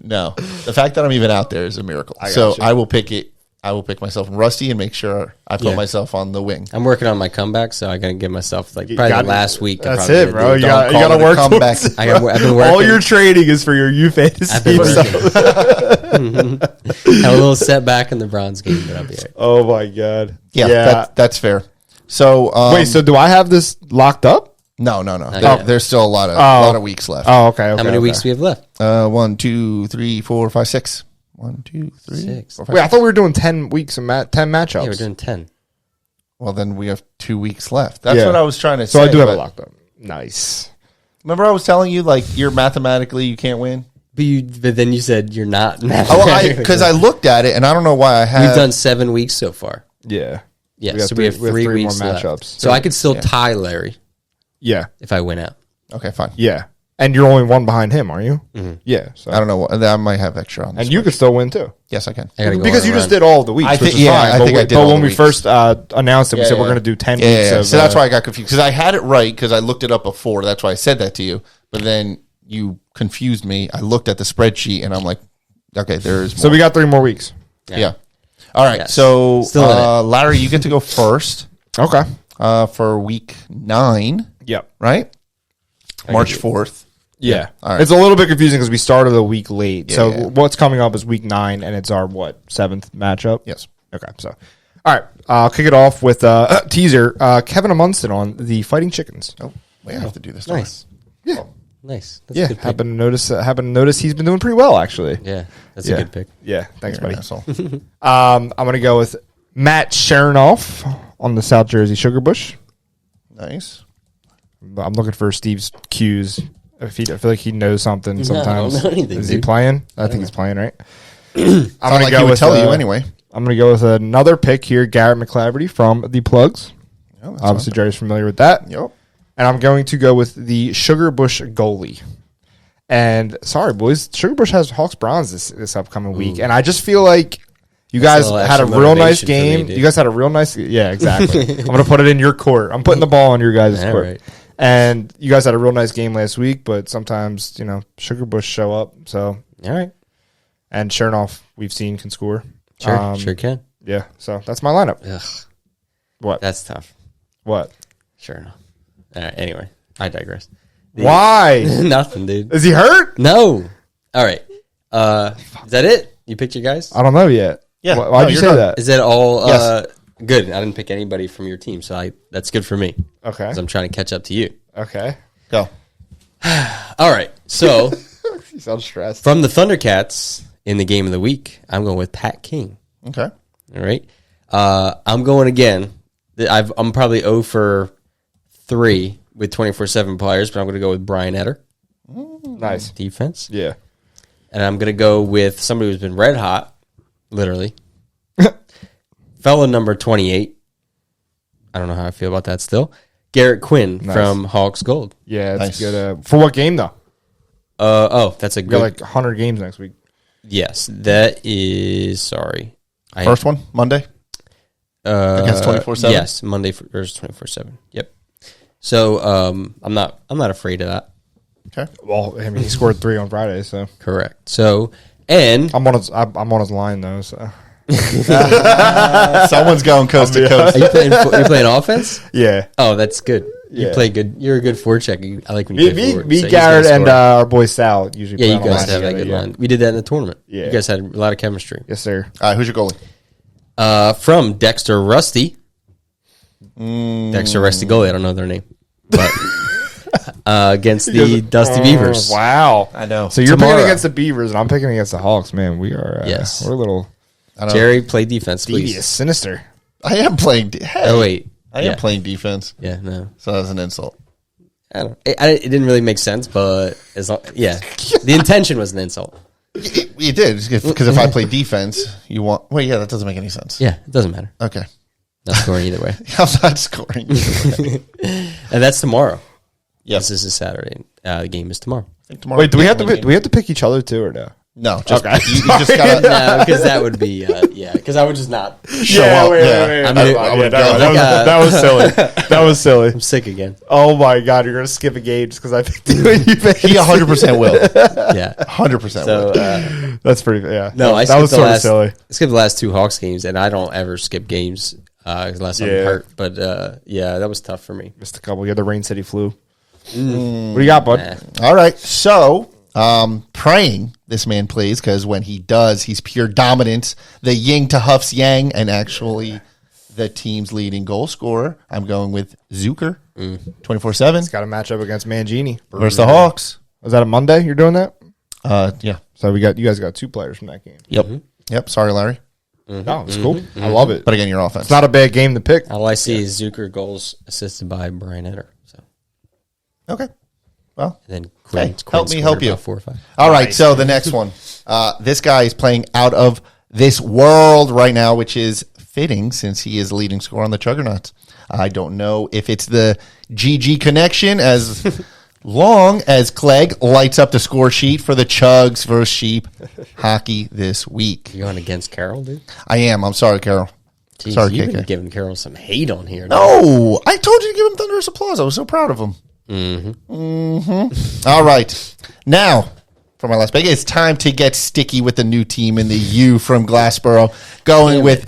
no. The fact that I'm even out there is a miracle. So, I will pick it. I will pick myself in Rusty and make sure I put myself on the wing. I'm working on my comeback, so I got to give myself probably the last week. That's it, bro. You Don't got to call it a work comeback. towards- I've been working. All your trading is for your U fantasy. I've been working. Have a little setback in the bronze game, but I'll be all right. Oh my god. Yeah. That's fair. So, Wait, so do I have this locked up? No. yet. There's still a lot of weeks left. Oh, okay. How many weeks do we have left? 1, 2, 3, 4, 5, 6. 1, 2, 3, 6. 4, 5, Wait, I thought we were doing 10 weeks and 10 matchups. Yeah, we're doing 10. Well, then we have 2 weeks left. That's what I was trying to say. So I do have it but locked up. Nice. Remember I was telling you, like, you're mathematically, you can't win? But then you said you're not. Because I looked at it, and I don't know why I have. We've done 7 weeks so far. Yeah. Yeah, so we have 3 weeks more left. matchups. So I could still tie Larry Yeah. if I win out. Okay, fine. Yeah. And you're only one behind him, are you? Mm-hmm. Yeah. So. I don't know. I might have extra on this. And you could still win too. Yes, I can. I gotta go Because on you a just run. did all of the weeks, I which think- is yeah, fine. I think I did all But when the we weeks. first announced it, we said we're going to do 10 weeks. So that's why I got confused. Because I had it right, because I looked it up before. That's why I said that to you. But then you confused me. I looked at the spreadsheet, and I'm like, okay, there's more. So we got 3 more weeks. Yeah. All right. Yes. So, Still in it. Larry, you get to go first Okay. for week 9, Yep. right? March 4th. Yeah. All right. It's a little bit confusing because we started a week late. So yeah. what's coming up is week 9, and it's our, 7th matchup? Yes. Okay. So, all right. I'll kick it off with a teaser. Kevin Amundsen on the Fighting Chickens. Oh, wait, I have to do this. Nice. Yeah. Nice. That's a Yeah. good pick. Happened to notice he's been doing pretty well, actually. Yeah, that's a good pick. Yeah. Thanks, buddy. Asshole. I'm going to go with Matt Chernoff on the South Jersey Sugar Bush. Nice. I'm looking for Steve's cues. I feel like he knows something sometimes. I don't know anything, Is he dude. playing? I think he's playing, right? I'm Sound going like to he go would with tell you anyway. I'm going to go with another pick here, Garrett McClaverty from the Plugs. Yeah, that's Obviously, Jerry's familiar with that. Yep. And I'm going to go with the Sugar Bush goalie. And sorry, boys, Sugar Bush has Hawks bronze this upcoming week, and I just feel like you guys little had a extra real nice motivation for me, game. dude. You guys had a real nice, yeah, exactly. I'm going to put it in your court. I'm putting the ball in your guys' All court. right. And you guys had a real nice game last week, but sometimes Sugar Bush show up. So All right. and Chernoff we've seen can score. Sure can. Yeah, so that's my lineup. Ugh, What? that's tough. What? Sure enough. All right. Anyway, I digress. Why? Nothing, dude. Is he hurt? No. All right. Is that it? You picked your guys? I don't know yet. Yeah. Why'd No, you you're say done. that? Is that all? Yes. Good. I didn't pick anybody from your team, so that's good for me Okay. because I'm trying to catch up to you. Okay. Go. All right. So You sound stressed. from the Thundercats in the game of the week, I'm going with Pat King. Okay. All right. I'm going again. I'm probably 0 for 3 with 24/7 players, but I'm going to go with Brian Etter, Nice. defense. Yeah. And I'm going to go with somebody who's been red hot, literally. Fella number 28. I don't know how I feel about that still. Garrett Quinn from Hawks Gold. Yeah, it's Nice. good. For what game, though? That's a We good. got like 100 games next week. Yes, that is. Sorry. First one, Monday. Against 24/7? Yes, Monday versus 24/7. Yep. So I'm not afraid of that. Okay. Well, I mean, he scored 3 on Friday, so. Correct. So and I'm on his line, though, so. Someone's going coast to coast. are you playing offense? Yeah. Oh, that's good. You Yeah. play good. You're a good forecheck. I like when you play forward. So Me, he's Garrett, gonna and score. our boy Sal usually Yeah, play you on the guys line have that together, good yeah. line. We did that in the tournament. Yeah. You guys had a lot of chemistry. Yes, sir. All right, who's your goalie? From Dexter Rusty. Dexter Rusty goalie. I don't know their name. But against the Dusty Beavers. Wow. I know. So you're Tomorrow. picking against the Beavers, and I'm picking against the Hawks, man. We are, Yes. we're a little I know. Jerry, play defense, devious, please. sinister. I am playing. Hey, Oh, wait. I am playing defense. Yeah, no. So that's an insult. I don't know. It didn't really make sense, but the intention was an insult. You did, because if I play defense, you want... Wait, yeah, that doesn't make any sense. Yeah, it doesn't matter. Okay. Not scoring either way. I'm not scoring either way. And that's tomorrow. Yes. This is Saturday. The game is tomorrow. Tomorrow. Wait, do we have to pick each other too or no? No, just Okay. you just gotta... No, because that would be, because I would just not. Show up. That was silly. That was silly. I'm sick again. Oh my god, you're gonna skip a game just because I picked you and you picked. He 100% will. Yeah. 100% So, will. That's pretty. Yeah. no, I that was skipped sort of silly. I skipped the last 2 Hawks games, and I don't ever skip games unless I'm hurt. But, that was tough for me. Missed a couple. You had the Rain City flu. What do you got, bud? Nah. All right. So, praying this man plays, because when he does, he's pure dominance. The yin to Huff's yang, and actually the team's leading goal scorer. I'm going with Zucker, 24/7. It's got a matchup against Mangini Versus the Hawks. Was that a Monday? You're doing that? Yeah. So you guys got 2 players from that game. Yep. Yep. Sorry, Larry. No, it's cool. I love it. But again, your offense. It's not a bad game to pick. All I see is Zucker goals assisted by Brian Etter. So, Okay. Well, and then Quinn help me scored help you. about 4 or 5. all right. So the next one. This guy is playing out of this world right now, which is fitting since he is leading scorer on the Juggernauts. I don't know if it's the GG connection as long as Clegg lights up the score sheet for the Chugs versus Sheep hockey this week. You going against Carol, dude? I am. I'm sorry, Carol. Jeez, Sorry, you've KK. been giving Carol some hate on here. No, I told you to give him thunderous applause. I was so proud of him. All right. Now, for my last pick, it's time to get sticky with the new team in the U from Glassboro, going with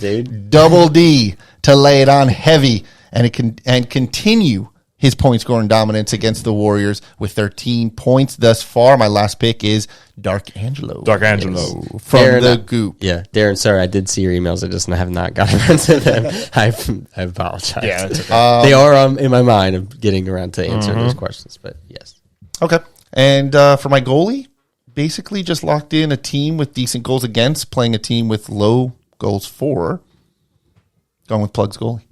Double D to lay it on heavy and continue his point scoring dominance against the Warriors with 13 points thus far. My last pick is Dark Angelo. Dark Angelo. From Darren, the Goop. Yeah, Darren, sorry, I did see your emails. I just have not gotten around to them. I apologize. Yeah, that's okay. They are in my mind of getting around to answer those questions, but yes. Okay. And for my goalie, basically just locked in a team with decent goals against, playing a team with low goals for. Going with Plugs goalie.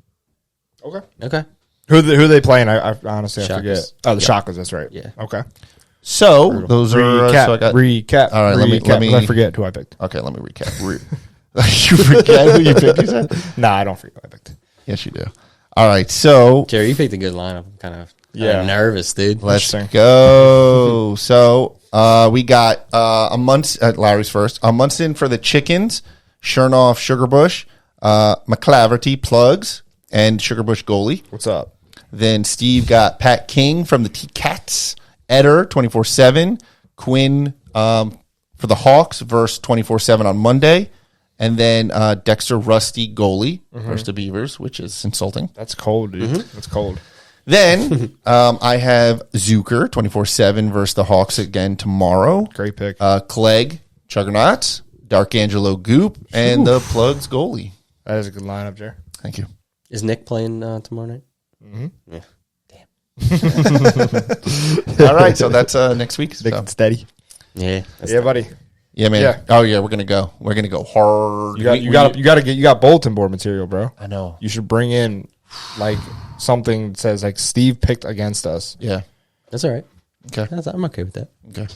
Okay. Who are they playing? I honestly Shockers. forget. Oh, the Shockers. That's right. Yeah. Okay. So those are Recap. so I got, recap. All right, let me- I forget who I picked. Okay, let me recap. You forget who you picked, you said? Nah, I don't forget who I picked. Yes, you do. All right, so Jerry, you picked a good lineup. I'm kind of Yeah. nervous, dude. let's Interesting. go. So we got a month at Larry's first. A Munson for the Chickens, Chernoff, Sugarbush, McClaverty, Plugs, and Sugarbush goalie. What's up? Then Steve got Pat King from the T-Cats, Eder 24/7, Quinn for the Hawks versus 24/7 on Monday, and then Dexter Rusty goalie versus the Beavers, which is insulting. That's cold, dude. That's cold. Then I have Zucker 24/7 versus the Hawks again tomorrow. Great pick. Clegg Juggernauts, Dark Angelo Goop, and the Plugs goalie. That is a good lineup, Jer. Thank you. Is Nick playing tomorrow night? Yeah. All right, so that's next week. Big and steady. Yeah. Yeah, buddy. Yeah, man. Yeah. Oh yeah, we're gonna go. We're gonna go hard. You got bulletin board material, bro. I know. You should bring in like something that says like Steve picked against us. Yeah. That's all right. Okay. I'm okay with that. Okay.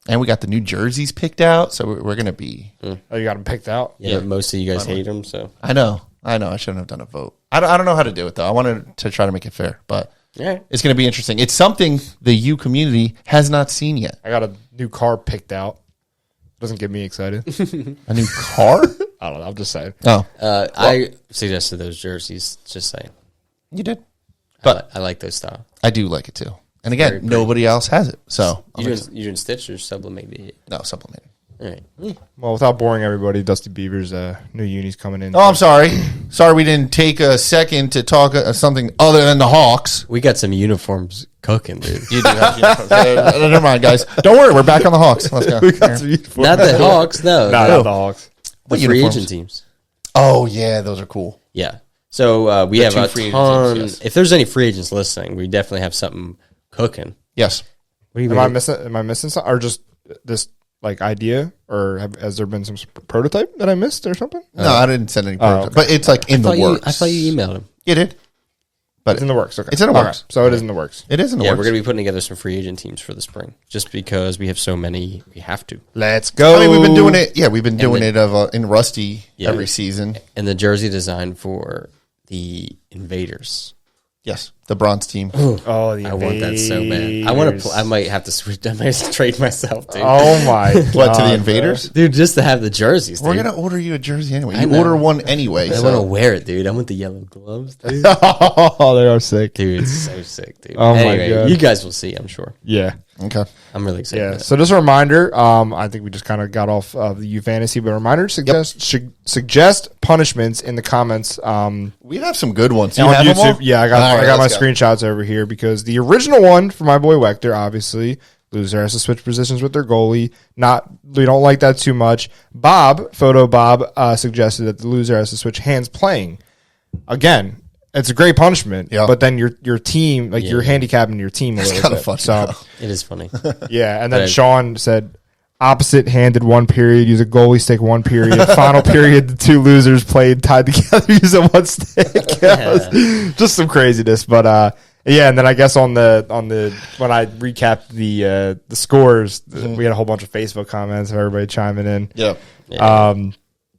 And we got the new jerseys picked out, so we're gonna be. Oh, you got them picked out. Yeah, most of you guys hate him, so. I know. I shouldn't have done a vote. I don't know how to do it though. I wanted to try to make it fair, but Yeah. it's gonna be interesting. It's something the U community has not seen yet. I got a new car picked out. Doesn't get me excited. A new car? I don't know. I'm just saying. Oh, I suggested those jerseys, just saying. you did. But I like those style. I do like it too. And Very again, pretty. nobody else has it, so You doing Stitch or sublimate the no supplementing. All right. Well, without boring everybody, Dusty Beaver's new uni's coming in. Oh, I'm sorry. Sorry, we didn't take a second to talk something other than the Hawks. We got some uniforms cooking, dude. You do have uniforms. Never mind, guys. Don't worry, we're back on the Hawks. Let's go. Not the Hawks, no. Not no. the Hawks. The free uniforms? agent teams. Oh yeah, those are cool. Yeah. So we have two a free agent ton. teams, yes. If there's any free agents listening, we definitely have something cooking. Yes. What do you Am I mean? missing something, or just this like idea, or has there been some prototype that I missed or something? No, I didn't send any. Oh, okay. But it's like in the works. I thought you emailed him. You did. But it's in the works. Okay. It's in the works. So it is in the works. It is in the Yeah, works. we're going to be putting together some free agent teams for the spring just because we have so many. We have to. Let's go. I mean, we've been doing it. Yeah, we've been doing it in Rusty every season. And the jersey design for the Invaders. Yes, the bronze team. Oh, the I want that so bad. I want to. I might have to switch. I might have to trade myself, dude. Oh my! What, to the Invaders? Dude, just to have the jerseys. Dude. We're gonna order you a jersey anyway. I You know. order one anyway. I want to wear it, dude. I want the yellow gloves, dude. Oh, they are sick. Dude, it's so sick, dude. Oh my Anyway, God. you guys will see, I'm sure. Yeah. Okay. I'm really excited. Yeah. for that. So just a reminder, I think we just kind of got off of the U Fantasy, but a reminder, suggest punishments in the comments. We have some good ones. On You have them YouTube. all? Yeah, I got All right, my let's go. screenshots over here because the original one for my boy Wechter, obviously, loser has to switch positions with their goalie. We don't like that too much. Photo Bob suggested that the loser has to switch hands playing. Again, it's a great punishment, but then your team, like you're handicapping your team a little kinda bit. funny, So It is funny. yeah, and then But- Sean said opposite-handed 1 period, use a goalie stick 1 period. Final period, the 2 losers played tied together using 1 stick. Just some craziness, but yeah. And then I guess on the when I recapped the scores, we had a whole bunch of Facebook comments of everybody chiming in. Yeah.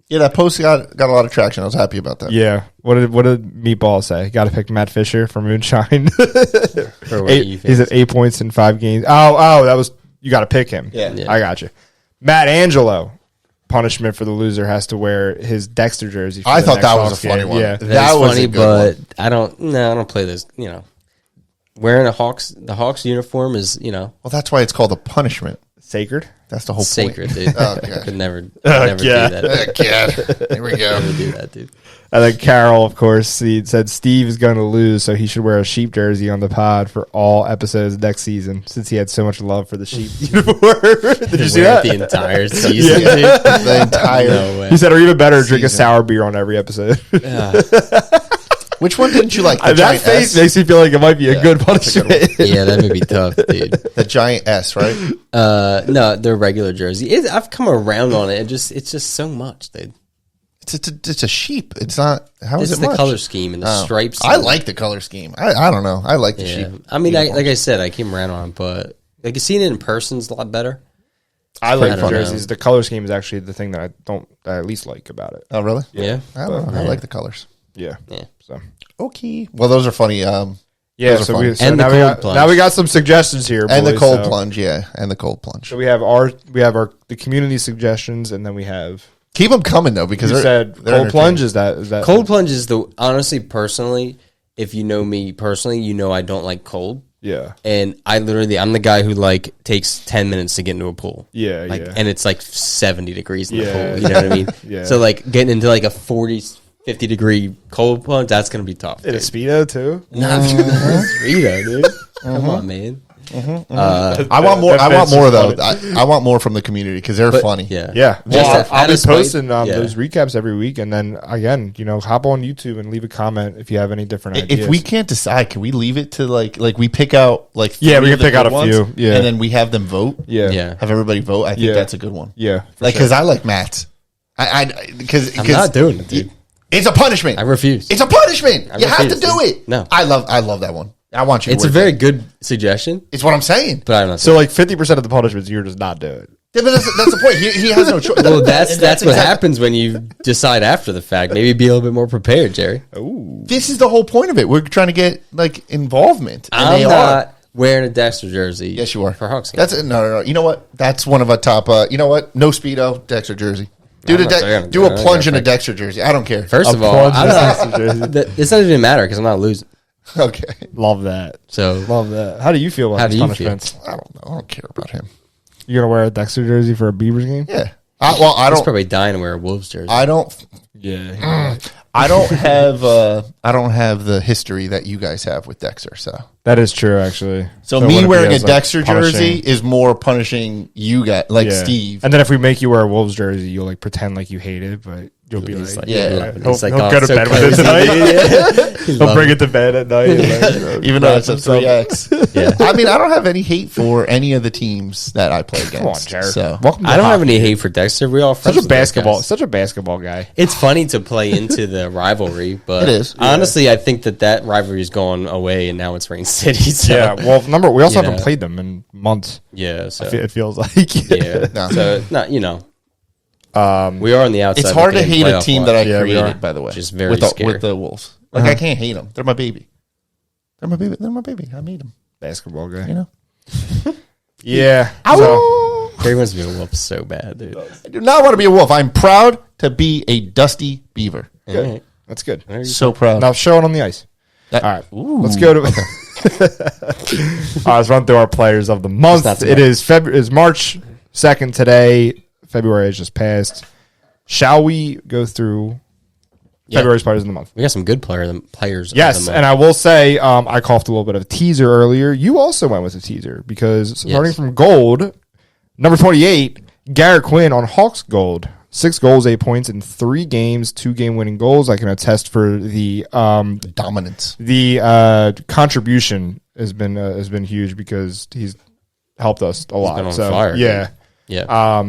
Yeah, that post got a lot of traction. I was happy about that. yeah. What did Meatball say? Got to pick Matt Fisher for Moonshine. For what you He's at 8 points in 5 games. Oh, that was you got to pick him. Yeah. I got you. Matt Angelo, punishment for the loser has to wear his Dexter jersey. For I the thought next that was Hawks a funny game. one. Yeah, That was funny, a good but one. I don't play this, wearing the Hawks uniform is, Well, that's why it's called a punishment. sacred. That's the whole sacred, point. dude. Okay. I could never yeah. do that. Kid. Here we go. Never do that, dude. And then Carol, of course, he said Steve is going to lose, so he should wear a sheep jersey on the pod for all episodes next season, since he had so much love for the sheep uniform. Did you see Wear that? it the entire season, dude? The entire. No way. He said, or even better, drink a Season. sour beer on every episode. Which one didn't you like? The That giant face S? makes me feel like it might be a good punishment. Yeah, that would be tough, dude. The giant S, right? No, the regular jersey. I've come around on it. It's just so much, dude. It's a sheep. It's not. How is It's it the much? color scheme and the stripes. I like the color scheme. I don't know. I like the Yeah, sheep. I mean, like I said, I came around on it, but like seeing it in person is a lot better. I like I the don't jerseys. The color scheme is actually the thing that I least like about it. Oh, really? Yeah, I don't know. I like the colors. Yeah. yeah. So Okay. Well, those are funny. yeah. Those are So, fun. so And the now we cold got plunge. now we got some suggestions here, And the boys, cold so- plunge, yeah, and the cold plunge. So we have the community suggestions, and then we have. Keep them coming though, because You said they're cold plunge. entertaining. Is that Cold plunge is honestly, personally, if you know me personally, you know I don't like cold. Yeah. And I'm the guy who like takes 10 minutes to get into a pool. Yeah, Like, yeah. and it's like 70 degrees in the Yeah. pool. You know what I mean? Yeah. So like getting into like a 40, 50 degree cold plunge, that's going to be tough. In a dude. Speedo too. Nah, Speedo, dude. Come on, man. I want more. I want That's more just though. I want more from the community because they're funny. Yeah. Yeah. Just Well, at I'll a be spite- posting yeah. those recaps every week, and then again, hop on YouTube and leave a comment if you have any different ideas. If we can't decide, can we leave it to like we pick out like Yeah, we three can of the pick out good a ones, few, yeah. and then we have them vote. yeah, Yeah. Have everybody vote. I think Yeah. that's a good one. yeah, Like because I like Matt's. Because I'm not doing it, dude. It's a punishment. I refuse. It's a punishment. You have to refuse, do dude. it. No. I love that one. I want you. To It's a work very it. good suggestion, It's what I'm saying. but I'm not. So like 50% of the punishments, you're just not doing. Yeah, but that's the point. He has no choice. well, that's what exactly- happens when you decide after the fact. Maybe be a little bit more prepared, Jerry. This is the whole point of it. We're trying to get like involvement, and I'm they not are. wearing a Dexter jersey. Yes, you are. For Hawks. That's no. You know what? That's one of our top. You know what? No Speedo, Dexter jersey. Do I'm not saying do a that. plunge in a Okay. Dexter jersey. I don't care. First A of all, plunge I'm in a not, Dexter jersey. this doesn't even matter because I'm not losing. Okay. Love that. So Love that. How do you feel about How these do you punishments? I don't know. I don't care about him. You gonna wear a Dexter jersey for a Beavers game? Yeah. I he's don't. probably dying to wear a Wolves jersey. I don't. Yeah. I don't have. I don't have the history that you guys have with Dexter. So That is true, actually. me it wouldn't be wearing a as, like, Dexter jersey punishing. is more punishing you guys, like Yeah. Steve. And then if we make you wear a Wolves jersey, you'll like pretend like you hate it, but You'll be He's like, he's he'll "Oh, go to it's so bed with it cozy, tonight. dude." Yeah. He'll bring it to bed at night. And Even though it's a 3X. Yeah. I mean, I don't have any hate for any of the teams that I play against. Come on, Jared. So. Welcome to I don't have hockey. any hate for Dexter. We all friends Such a with those basketball, guys. such a basketball guy. It's funny to play into the rivalry, but It is. honestly, I think that rivalry is gone away, and now it's Rain City. So, Yeah. Well, we also You haven't know. played them in months. yeah. So It feels like. yeah. No. So it's not we are on the outside. It's hard to looking in hate a playoff team that I wise. Yeah, we are. created, by the way. Which is very with scary. the Wolves. Like, I can't hate them. They're my baby. They're my baby. They're my baby. I made them. Basketball guy. You know? Yeah. Ow! So, Gary wants to be a wolf so bad, dude. I do not want to be a wolf. I'm proud to be a dusty beaver. All right. that's good. So proud. Now show it on the ice. That- All right. Ooh. Let's go to. All right, let's run through our players of the month. not too It bad. is March 2nd today. February has just passed. Shall we go through Yeah. February's players of the month? We got some good players. Of Yes, the month. and I will say I coughed a little bit of a teaser earlier. You also went with a teaser because starting Yes. from gold, number 28, Garrett Quinn on Hawks gold. 6 goals, 8 points in 3 games, 2 game-winning goals. I can attest for the Dominance. contribution has been huge because he's helped us a lot. been on so fire, yeah, yeah.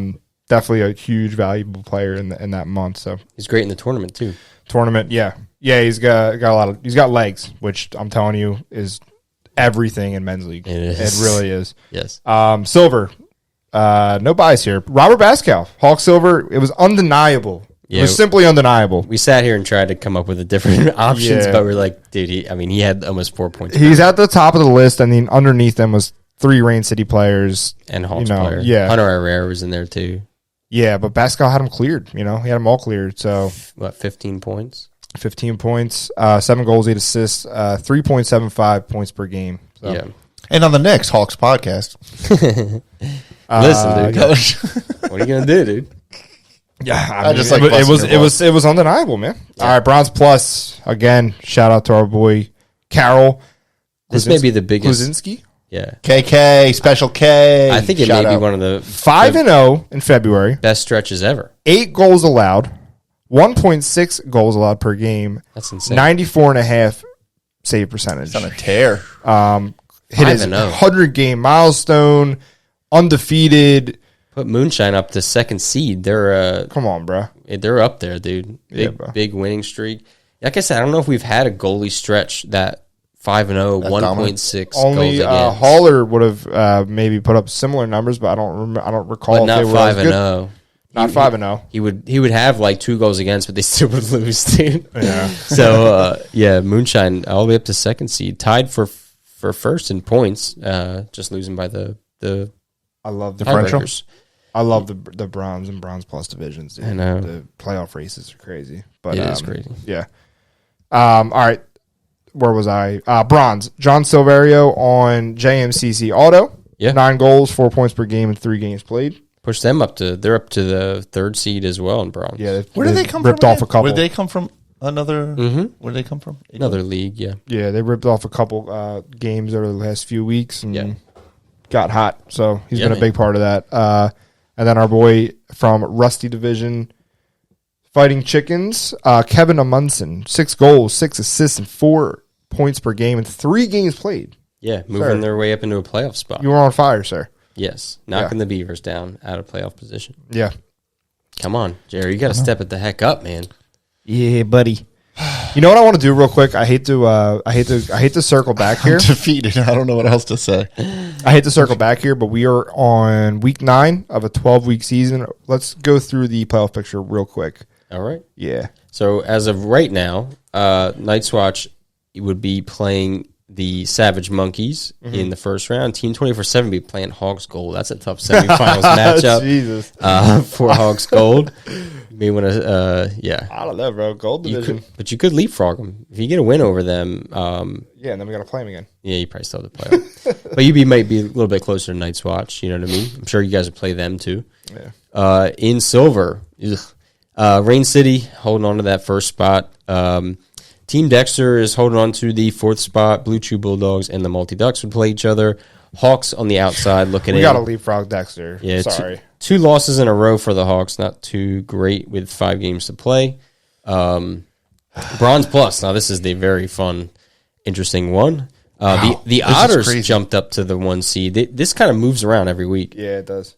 definitely a huge valuable player in that month. So He's great in the tournament too. tournament, yeah, he's got a lot of he's got legs, which I'm telling you is everything in men's league. It is. It really is. Yes. Silver, no bias here. Robert Baskow, Hawk silver. It was undeniable. It Yeah. was simply undeniable. We sat here and tried to come up with the different options, Yeah. but we're like, dude, he had almost 4 points. He's at the top of the list, and then underneath them was 3 Rain City players. And Hawks you know, player. yeah. Hunter Herrera was in there too. Yeah, but Baskow had him cleared. He had them all cleared. So What, 15 points? 15 points, 7 goals, 8 assists, 3.75 points per game. So. Yeah. And on the next Hawks podcast. Listen, dude, coach. What are you gonna do, dude? Yeah, I just like it busting your was undeniable, man. All right, bronze plus again. Shout out to our boy Carol. This may be the biggest. Kuzinski. Yeah. KK, Special K. I think it Shout may be out. one of the 5-0 in February. best stretches ever. 8 goals allowed. 1.6 goals allowed per game. That's insane. 94.5 save percentage. on a tear. Hit his 5-0. 100-game milestone. Undefeated. Put Moonshine up to second seed. They're Come on, bro. they're up there, dude. Yeah, Big bro. big winning streak. Like I said, I don't know if we've had a goalie stretch that 5-0, That 1.6 Only goals against. Haller would have maybe put up similar numbers, but I don't remember. I don't recall but if not they were as good. 5-0. Not 5-0. He would have like 2 goals against, but they still would lose, dude. Yeah. So yeah, Moonshine all the way up to second seed, tied for first in points, just losing by the I love the Differential? tiebreakers. I love the bronze and bronze plus divisions. Dude. I know. The playoff races are crazy. But It is crazy. Yeah. All right. Where was I? Bronze. John Silverio on JMCC Auto. Yeah. 9 goals, 4 points per game in 3 games played. Push them they're up to the third seed as well in bronze. Yeah. Where did they come ripped from? off a couple. Where did they come from? Another. Mhm. Where did they come from? Another league, yeah. Yeah, they ripped off a couple games over the last few weeks and Yeah. got hot. So he's Yeah, been a man. big part of that. And then our boy from Rusty Division, Fighting Chickens, Kevin Amundsen, 6 goals, 6 assists, and 4 points per game in 3 games played. Yeah, moving Sir. their way up into a playoff spot. You were on fire, sir. Yes, knocking the Beavers down out of playoff position. Yeah. Come on, Jerry, you got to step it the heck up, man. Yeah, buddy. You know what I want to do real quick? I hate to circle back here. Defeated. I don't know what else to say. I hate to circle back here, but we are on week 9 of a 12-week season. Let's go through the playoff picture real quick. All right. Yeah. So as of right now, Night's Watch would be playing the Savage Monkeys in the first round. Team 24/7 be playing Hogs Gold. That's a tough semifinals matchup Jesus. for Hogs Gold. You may want to, yeah. I don't know, bro. Gold division. But you could leapfrog them if you get a win over them. Yeah, and then we got to play him again. Yeah, you probably still have to play them. But you might be a little bit closer to Night's Watch. You know what I mean? I'm sure you guys would play them too. Yeah. In silver, Rain City holding on to that first spot. Team Dexter is holding on to the 4th spot. Blue Chew Bulldogs and the Multi Ducks would play each other. Hawks on the outside looking in. We got to leapfrog Dexter. Yeah, Sorry. Two losses in a row for the Hawks. Not too great with 5 games to play. Bronze Plus. Now, this is the very fun, interesting one. Wow, the Otters jumped up to the 1 seed. This kind of moves around every week. Yeah, it does.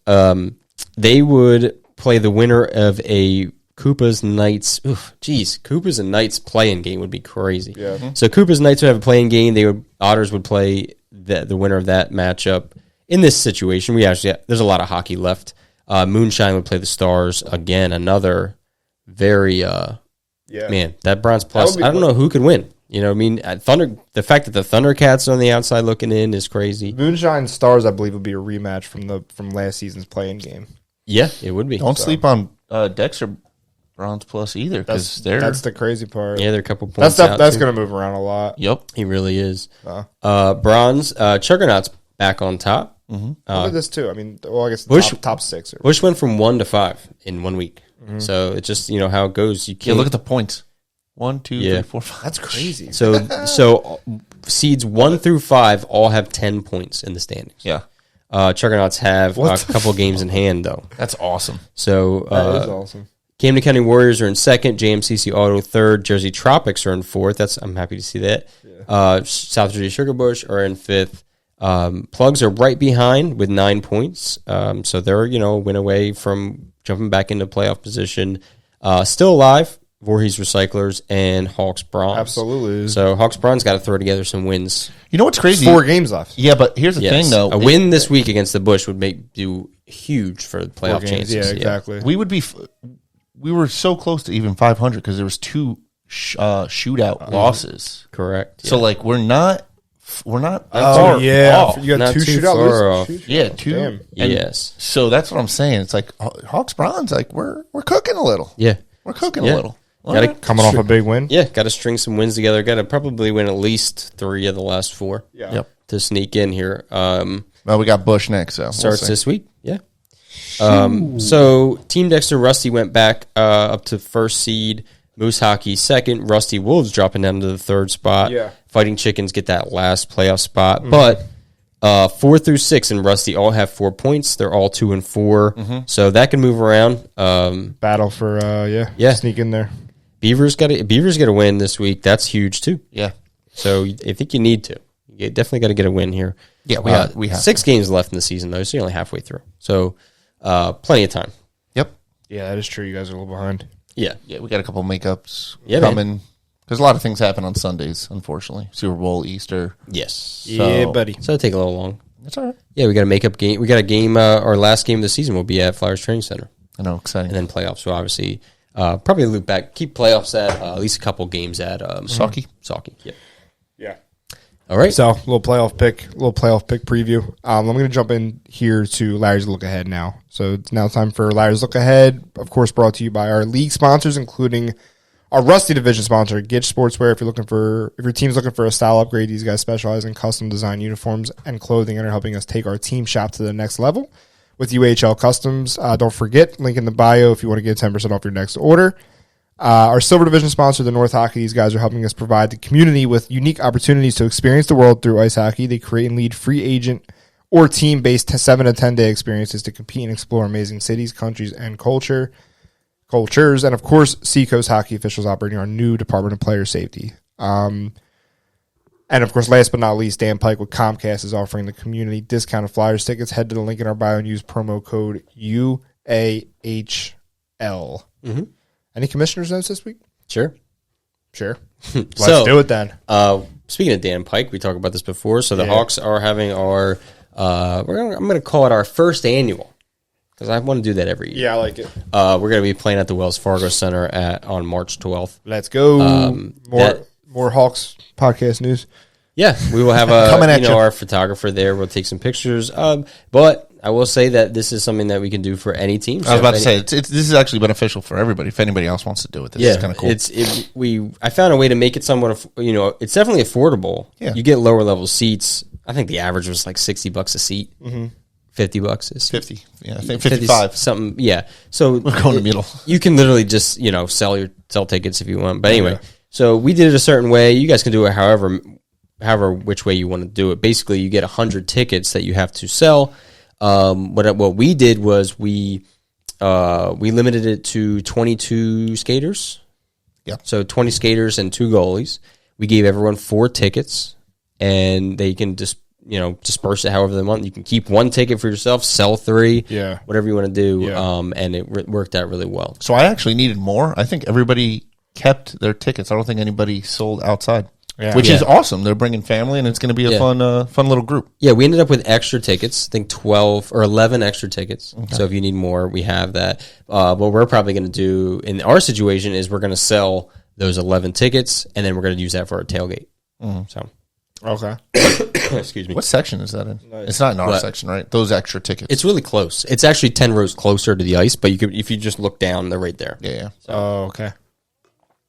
They would play the winner of a Koopas Knights. Koopas and Knights play-in game would be crazy. Yeah. So Koopas Knights would have a play-in game. Otters would play the winner of that matchup. In this situation, there's a lot of hockey left. Moonshine would play the Stars again. Another very man, that Bronze Plus. I don't know who could win. You know, what I mean, the fact that the Thundercats are on the outside looking in is crazy. Moonshine Stars, I believe, would be a rematch from last season's play-in game. Yeah, it would be. Don't sleep on Dexter Bronze Plus either, because that's the crazy part. Yeah, they're a couple points. That's going to move around a lot. Yep, he really is. Bronze Chuggernauts back on top. Look at this too. I mean, I guess top 6. Bush went from 1 to 5 in 1 week. So it's just how it goes. You can't look at the points. 1, 2, 3, 4, 5. That's crazy. So seeds 1 through 5 all have 10 points in the standings. Yeah. Chuggernauts have a couple games in hand though. That's awesome. So that is awesome. Camden County Warriors are in 2nd. JMCC Auto 3rd. Jersey Tropics are in 4th. I'm happy to see that. Yeah. South Jersey Sugar Bush are in 5th. Plugs are right behind with 9 points. So they're a win away from jumping back into playoff position. Still alive. Voorhees Recyclers and Hawks Bronze. Absolutely. So Hawks Bronze got to throw together some wins. You know what's crazy? 4 games left. Yeah, but here's the thing, though. A win this week against the Bush would make you huge for the playoff chances. Yeah, exactly. We were so close to even 500 because there was 2 shootout losses. Correct. Yeah. So we're not far off. You got not 2 too shootout far losses. off. Yeah, 2. Damn. Yes. So that's what I'm saying. It's like Hawks Bronze. We're cooking a little. Yeah. We're cooking a little. Coming off a big win. Yeah, got to string some wins together. Got to probably win at least 3 of the last 4. Yeah. Yep. To sneak in here. Well, we got Bush next, so starts this week. Yeah. So Team Dexter Rusty went back up to 1st seed. Moose Hockey 2nd. Rusty Wolves dropping down to the 3rd spot. Yeah. Fighting Chickens get that last playoff spot. But 4 through 6 and Rusty all have 4 points. They're all 2 and 4. So that can move around. Battle for sneak in there. Beavers got to win this week. That's huge too. Yeah. So I think you need to. You definitely got to get a win here. Yeah, we have 6 games left in the season though, so you're only halfway through. So plenty of time. Yep. Yeah, that is true. You guys are a little behind. Yeah. Yeah, we got a couple makeups coming. Because a lot of things happen on Sundays, unfortunately. Super Bowl, Easter. Yes. Yeah, buddy. So it'll take a little long. That's all right. Yeah, we got a makeup game. We got a game. Our last game of the season will be at Flyers Training Center. I know, exciting. And then playoffs. So obviously, probably loop back. Keep playoffs at least a couple games at Saucy. Yep. Yeah. All right. So little playoff pick preview. I'm going to jump in here to Larry's Look Ahead now. So it's now time for Larry's Look Ahead. Of course, brought to you by our league sponsors, including our Rusty Division sponsor, Gitch Sportswear. If your team's looking for a style upgrade, these guys specialize in custom design uniforms and clothing and are helping us take our team shop to the next level with UAHL Customs. Don't forget, link in the bio if you want to get 10% off your next order. Our Silver Division sponsor, the North Hockey. These guys are helping us provide the community with unique opportunities to experience the world through ice hockey. They create and lead free agent or team-based 7 to 10-day experiences to compete and explore amazing cities, countries, and cultures. And, of course, Seacoast Hockey officials operating our new Department of Player Safety. And, of course, last but not least, Dan Pike with Comcast is offering the community discounted Flyers tickets. Head to the link in our bio and use promo code UAHL. Mm-hmm. Any commissioner's notes this week? Sure. Let's do it then. Speaking of Dan Pike, we talked about this before. So the Hawks are having our, I'm going to call it our first annual, because I want to do that every year. Yeah, I like it. We're going to be playing at the Wells Fargo Center on March 12th. Let's go. More Hawks podcast news. Yeah, we will have you. Our photographer there. We'll take some pictures. But I will say that this is something that we can do for any team. So I was about to say this is actually beneficial for everybody. If anybody else wants to do it, this is kind of cool. I found a way to make it somewhat. It's definitely affordable. Yeah. You get lower level seats. I think the average was like $60 a seat. Mm-hmm. $50 is 50. Yeah, I think 55. Something. Yeah. So we're going to middle. You can literally just sell tickets if you want. But anyway, so we did it a certain way. You guys can do it however however which way you want to do it. Basically, you get 100 tickets that you have to sell. What we did was we limited it to 22 skaters. Yeah. So 20 skaters and 2 goalies. We gave everyone 4 tickets, and they can just disperse it however they want. You can keep 1 ticket for yourself, sell 3, whatever you want to do. Yeah. And it worked out really well. So I actually needed more. I think everybody kept their tickets. I don't think anybody sold outside, which is awesome. They're bringing family, and it's going to be a fun little group. Yeah, we ended up with extra tickets. I think 12 or 11 extra tickets. Okay. So if you need more, we have that. What we're probably going to do in our situation is we're going to sell those 11 tickets, and then we're going to use that for our tailgate. So. Okay. Excuse me. What section is that in? Nice. It's not in our section, right? Those extra tickets. It's really close. It's actually 10 rows closer to the ice, but you could, if you just look down, they're right there. Yeah. So. Oh, okay.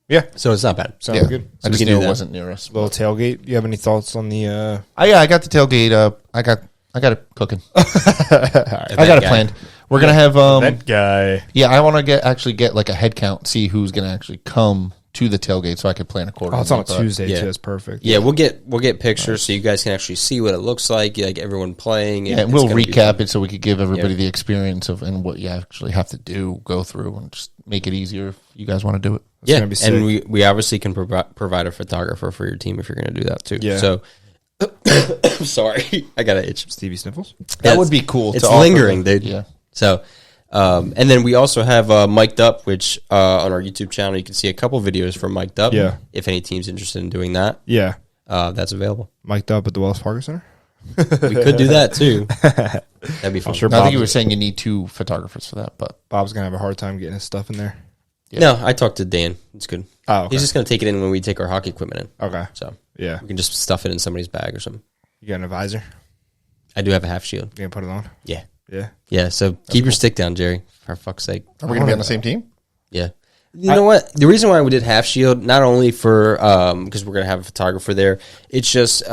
Yeah. So it's not bad. Sounds good. So I just knew it wasn't near us. Little tailgate. Do you have any thoughts on the... I got the tailgate. I got it cooking. I got it planned. We're going to have... that guy. Yeah, I want to get like a head count, see who's going to actually come to the tailgate so I could plan accordingly. Oh, it's on a Tuesday, too. That's perfect. Yeah, we'll get pictures so you guys can actually see what it looks like everyone playing. Yeah, and we'll recap it so we could give everybody the experience of and what you actually have to do, go through, and just make it easier if you guys want to do it. It's and we obviously can provide a photographer for your team if you're going to do that, too. Yeah. So, sorry, I got to itch. Stevie Sniffles? That would be cool. It's lingering, dude. Yeah. So... and then we also have Mic'd Up, which on our YouTube channel, you can see a couple videos from Mic'd Up. Yeah. If any team's interested in doing that. Yeah. That's available. Mic'd Up at the Wells Fargo Center? We could do that, too. That'd be fun. Sure, I think you were saying you need 2 photographers for that, but... Bob's going to have a hard time getting his stuff in there. Yeah. No, I talked to Dan. It's good. Oh, okay. He's just going to take it in when we take our hockey equipment in. Okay. So, yeah. We can just stuff it in somebody's bag or something. You got an advisor? I do have a half shield. You going to put it on? Yeah. Yeah. Yeah, so keep your stick down, Jerry, for fuck's sake. Are we going to be on the same team? Yeah. You know what? The reason why we did half shield, not only for because we're going to have a photographer there, it's just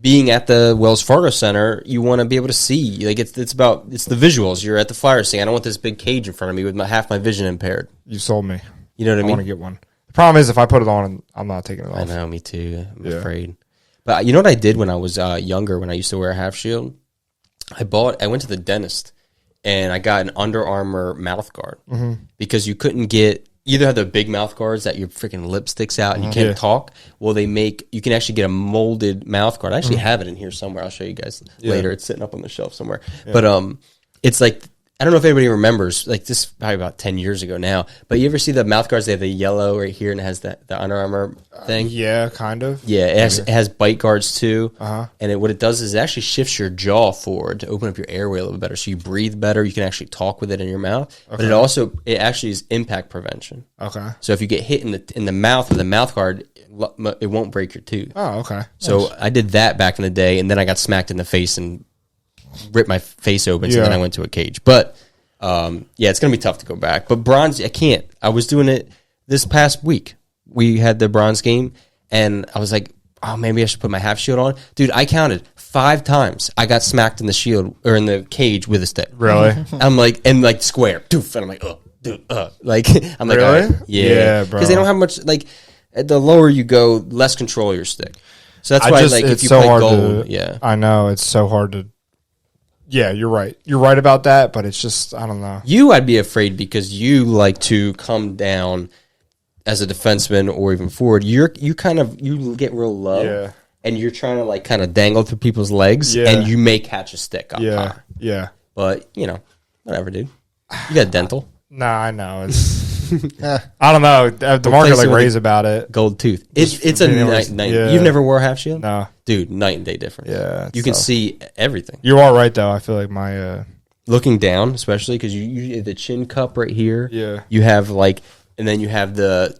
being at the Wells Fargo Center, you want to be able to see. Like it's the visuals. You're at the Flyers saying, I don't want this big cage in front of me with half my vision impaired. You sold me. You know what I mean? I want to get one. The problem is if I put it on, I'm not taking it off. I know, me too. I'm afraid. But you know what I did when I was younger, when I used to wear a half shield? I went to the dentist and I got an Under Armour mouth guard because you couldn't either have the big mouth guards that your freaking lip sticks out and you can't talk. Well, you can actually get a molded mouth guard. I actually have it in here somewhere. I'll show you guys later. It's sitting up on the shelf somewhere. Yeah. But it's like, I don't know if anybody remembers, like this is probably about 10 years ago now, but you ever see the mouth guards? They have the yellow right here and it has the Under Armour thing. Yeah, kind of. Yeah, it has bite guards too. And what it does is it actually shifts your jaw forward to open up your airway a little bit better. So you breathe better. You can actually talk with it in your mouth. Okay. But it actually is impact prevention. Okay. So if you get hit in the mouth with a mouth guard, it won't break your tooth. Oh, okay. So nice. I did that back in the day, and then I got smacked in the face and ripped my face open, so then I went to a cage. But, it's going to be tough to go back. But bronze, I can't. I was doing it this past week. We had the bronze game, and I was like, oh, maybe I should put my half shield on. Dude, I counted 5 times I got smacked in the shield, or in the cage with a stick. Really? I'm like, and like square. Doof, and I'm like, oh, dude, Like, I'm like, really? Right. Yeah, bro. Because they don't have much, like, the lower you go, less control of your stick. So that's why, like, if you play gold, I know, it's so hard to. Yeah, you're right. You're right about that, but it's just, I don't know. I'd be afraid because you like to come down as a defenseman or even forward. You get real low, and you're trying to like kind of dangle through people's legs, and you may catch a stick up high. Yeah. But whatever, dude. You got dental. Nah, I know. It's I don't know. The market like raves about it. Gold tooth. It's a night. You've never wore a half shield? No. Dude, night and day difference. Yeah. You can see everything. You are right, though. I feel like my... Looking down, especially, because you have the chin cup right here. Yeah. You have like... And then you have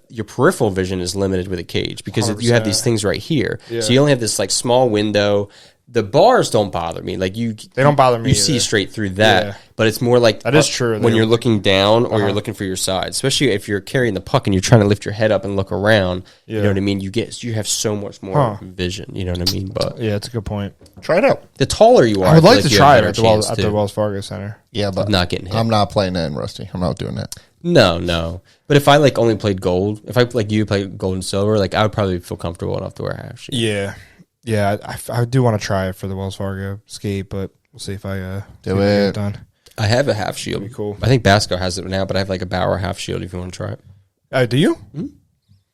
your peripheral vision is limited with a cage because you have these things right here. Yeah. So you only have this like small window. The bars don't bother me. Like they don't bother me. You see straight through that, but it's more like that is true when you're looking down or you're looking for your side, especially if you're carrying the puck and you're trying to lift your head up and look around. Yeah. You know what I mean? You have so much more vision. You know what I mean? But yeah, it's a good point. Try it out. The taller you are, I would like to try it at the Wells Fargo Center. Yeah, but not getting hit. I'm not playing that in Rusty. I'm not doing that. No. But if I like only played gold, if I like you played gold and silver, like I would probably feel comfortable enough to wear half shield. Yeah. Yeah, I do want to try it for the Wells Fargo skate, but we'll see if I Do get it done. I have a half shield. That'd be cool. I think Basco has it now, but I have like a Bauer half shield if you want to try it. Do you?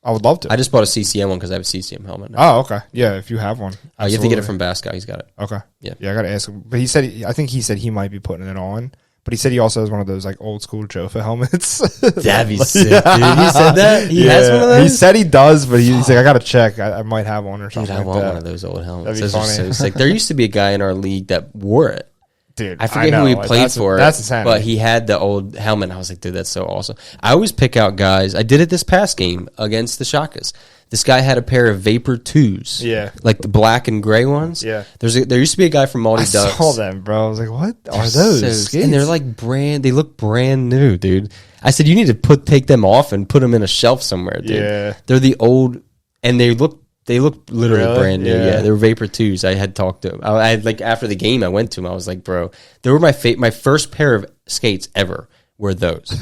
I would love to. I just bought a CCM one because I have a CCM helmet now. Oh, okay. Yeah, if you have one. You have to get it from Basco. He's got it. Okay. Yeah. Yeah, I got to ask him. But I think he said he might be putting it on. But he said he also has one of those like old school Jofa helmets. That'd be sick, dude. He said that? He has one of those? He said he does, but he's like, I got to check. I might have one or something. Dude, I like want that. one of those old helmets. That'd be Those are funny. so sick. There used to be a guy in our league that wore it. Dude, I forget know. who he played for. That's insanity. But he had the old helmet. And I was like, dude, that's so awesome. I always pick out guys. I did it this past game against the Shakas. This guy had a pair of Vapor 2s. Yeah. Like the black and gray ones. Yeah. There used to be a guy from Malty Ducks. I saw them, bro. I was like, what are those? And they're like they look brand new, dude. I said, you need to take them off and put them in a shelf somewhere, dude. Yeah. They're the old, and they look literally Really? brand new. Yeah. Yeah, they were Vapor 2s. I had talked to him. I had, like, after the game, I went to him. I was like, bro, they were my first pair of skates ever were those.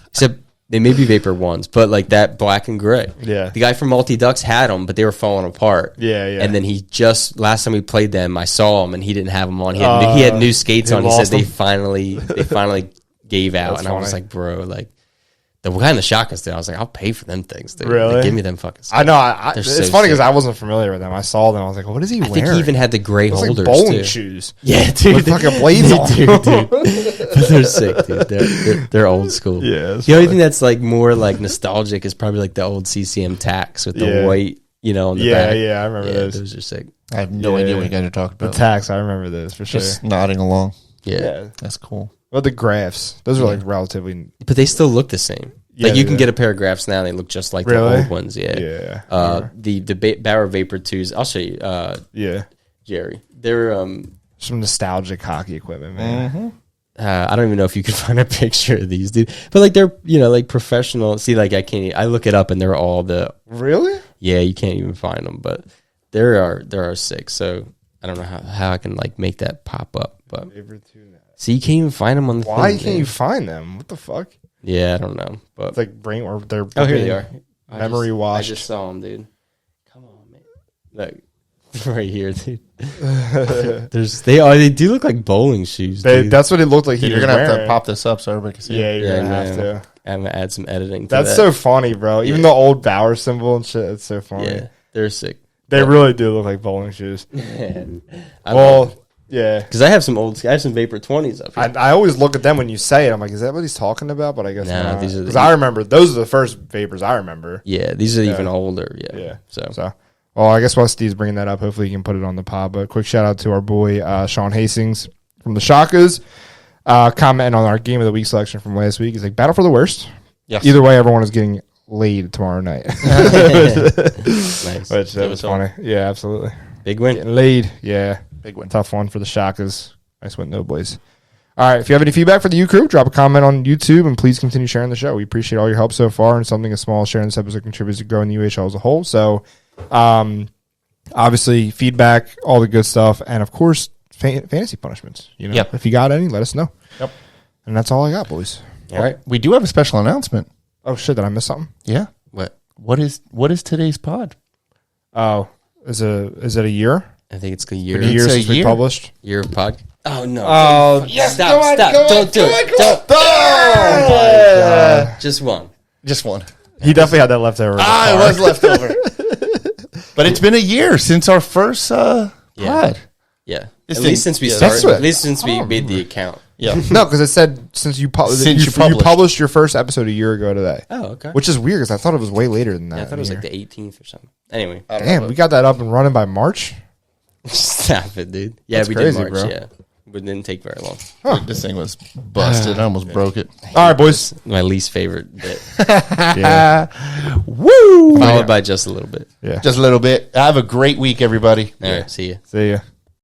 Except they may be Vapor 1s, but like that black and gray. Yeah. The guy from Malty Ducks had them, but they were falling apart. Yeah, yeah. And then last time we played them, I saw him and he didn't have them on. He had new skates he on. He said lost they them? finally gave out. That's and I was funny. like, bro, like, the guy in the Shakas, dude, I was like, I'll pay for them things, dude. Really? Like, give me them fucking skates. I know. They're It's so funny because sick. I wasn't familiar with them. I saw them. I was like, what is he I wearing? think he even had the gray It's holders, like bowling too. shoes. Yeah, dude. With fucking blades on. dude. But they're sick, dude. They're old school. Yeah, it's The only thing that's like more like nostalgic is probably like the old CCM tax with the Yeah. white, on the Yeah, back. yeah, I remember those. Those are sick. I have no idea what you guys are talking The about. tax, I remember those for sure. Just nodding along. Yeah. That's cool. Well, the graphs, those are like relatively. But they still look the same. Yeah, Like you can yeah. get a pair of graphs now, and they look just like Really? the old ones. Yeah. Yeah. The Bauer Vapor 2s. I'll show you, Yeah. Jerry. They're Some nostalgic hockey equipment, man. I don't even know if you can find a picture of these, dude. But like they're like professional. See, like I look it up, and they're all Really? Yeah, you can't even find them, but there are sick. So I don't know how I can like make that pop up, but see, you can't even find them on the. Why thing, can't man. you find them? What the fuck? Yeah, I don't know, but It's like brain or they're oh, here they are. Memory washed. I just saw them, dude. Come on, man. Look, right here, dude. They do look like bowling shoes. Dude. That's what it looked like. He You're was going to have to wearing. pop this up so everybody can see Yeah, it. you're gonna have man. to. I'm gonna add some editing. To That's that. so funny, bro. Even Yeah. the old Bauer symbol and shit. It's so funny. Yeah, they're sick. They really do look like bowling shoes. Well, Yeah. because I have some Vapor 20s up here. I always look at them when you say it. I'm like, is that what he's talking about? But I guess Nah, not. these are the- Because I remember those are the first Vapors I remember. Yeah, these are even older. Yeah. Yeah. So Well, I guess while Steve's bringing that up, hopefully he can put it on the pod. But quick shout out to our boy Sean Hastings from the Shakas. Commenting on our game of the week selection from last week. He's like, battle for the worst. Yes. Either way, everyone is getting laid tomorrow night. nice. Which that was funny. Yeah, absolutely. Big win. Getting laid. Yeah. Big win. Tough one for the Shakas. Nice win, no boys. All right. If you have any feedback for the U Crew, drop a comment on YouTube and please continue sharing the show. We appreciate all your help so far, and something as small as sharing this episode contributes to growing the UAHL as a whole. So, obviously, feedback, all the good stuff, and of course, fantasy punishments. Yep. If you got any, let us know. Yep. And that's all I got, boys. All right. We do have a special announcement. Oh shit! Did I miss something? Yeah. What? What is today's pod? Oh, is it a year? I think it's a A year. year a since we year? published. Year of pod. Oh no! Oh, yes, stop! go on, Stop! go on, Don't do go it! on, go on. Don't. Oh my god! Just one. Just one. He definitely had that left over. in the It car. was left over. But it's been a year since our first pod. Yeah. This At thing- least since we yeah, started. that's what- At least since we made the account. Yeah. No, because it said since you Since you you published your first episode a year ago today. Oh, okay. Which is weird because I thought it was way later than that. Yeah, I thought it was like the 18th or something. Anyway, Damn, we got that up and running by March. stop it, dude. Yeah, That's we crazy, did March. bro. Yeah, but it didn't take very long. This thing was busted. I almost broke it. All right, boys. My least favorite bit, Woo! followed by just a little bit. Yeah. Just a little bit. Have a great week, everybody. All right, see ya. See ya.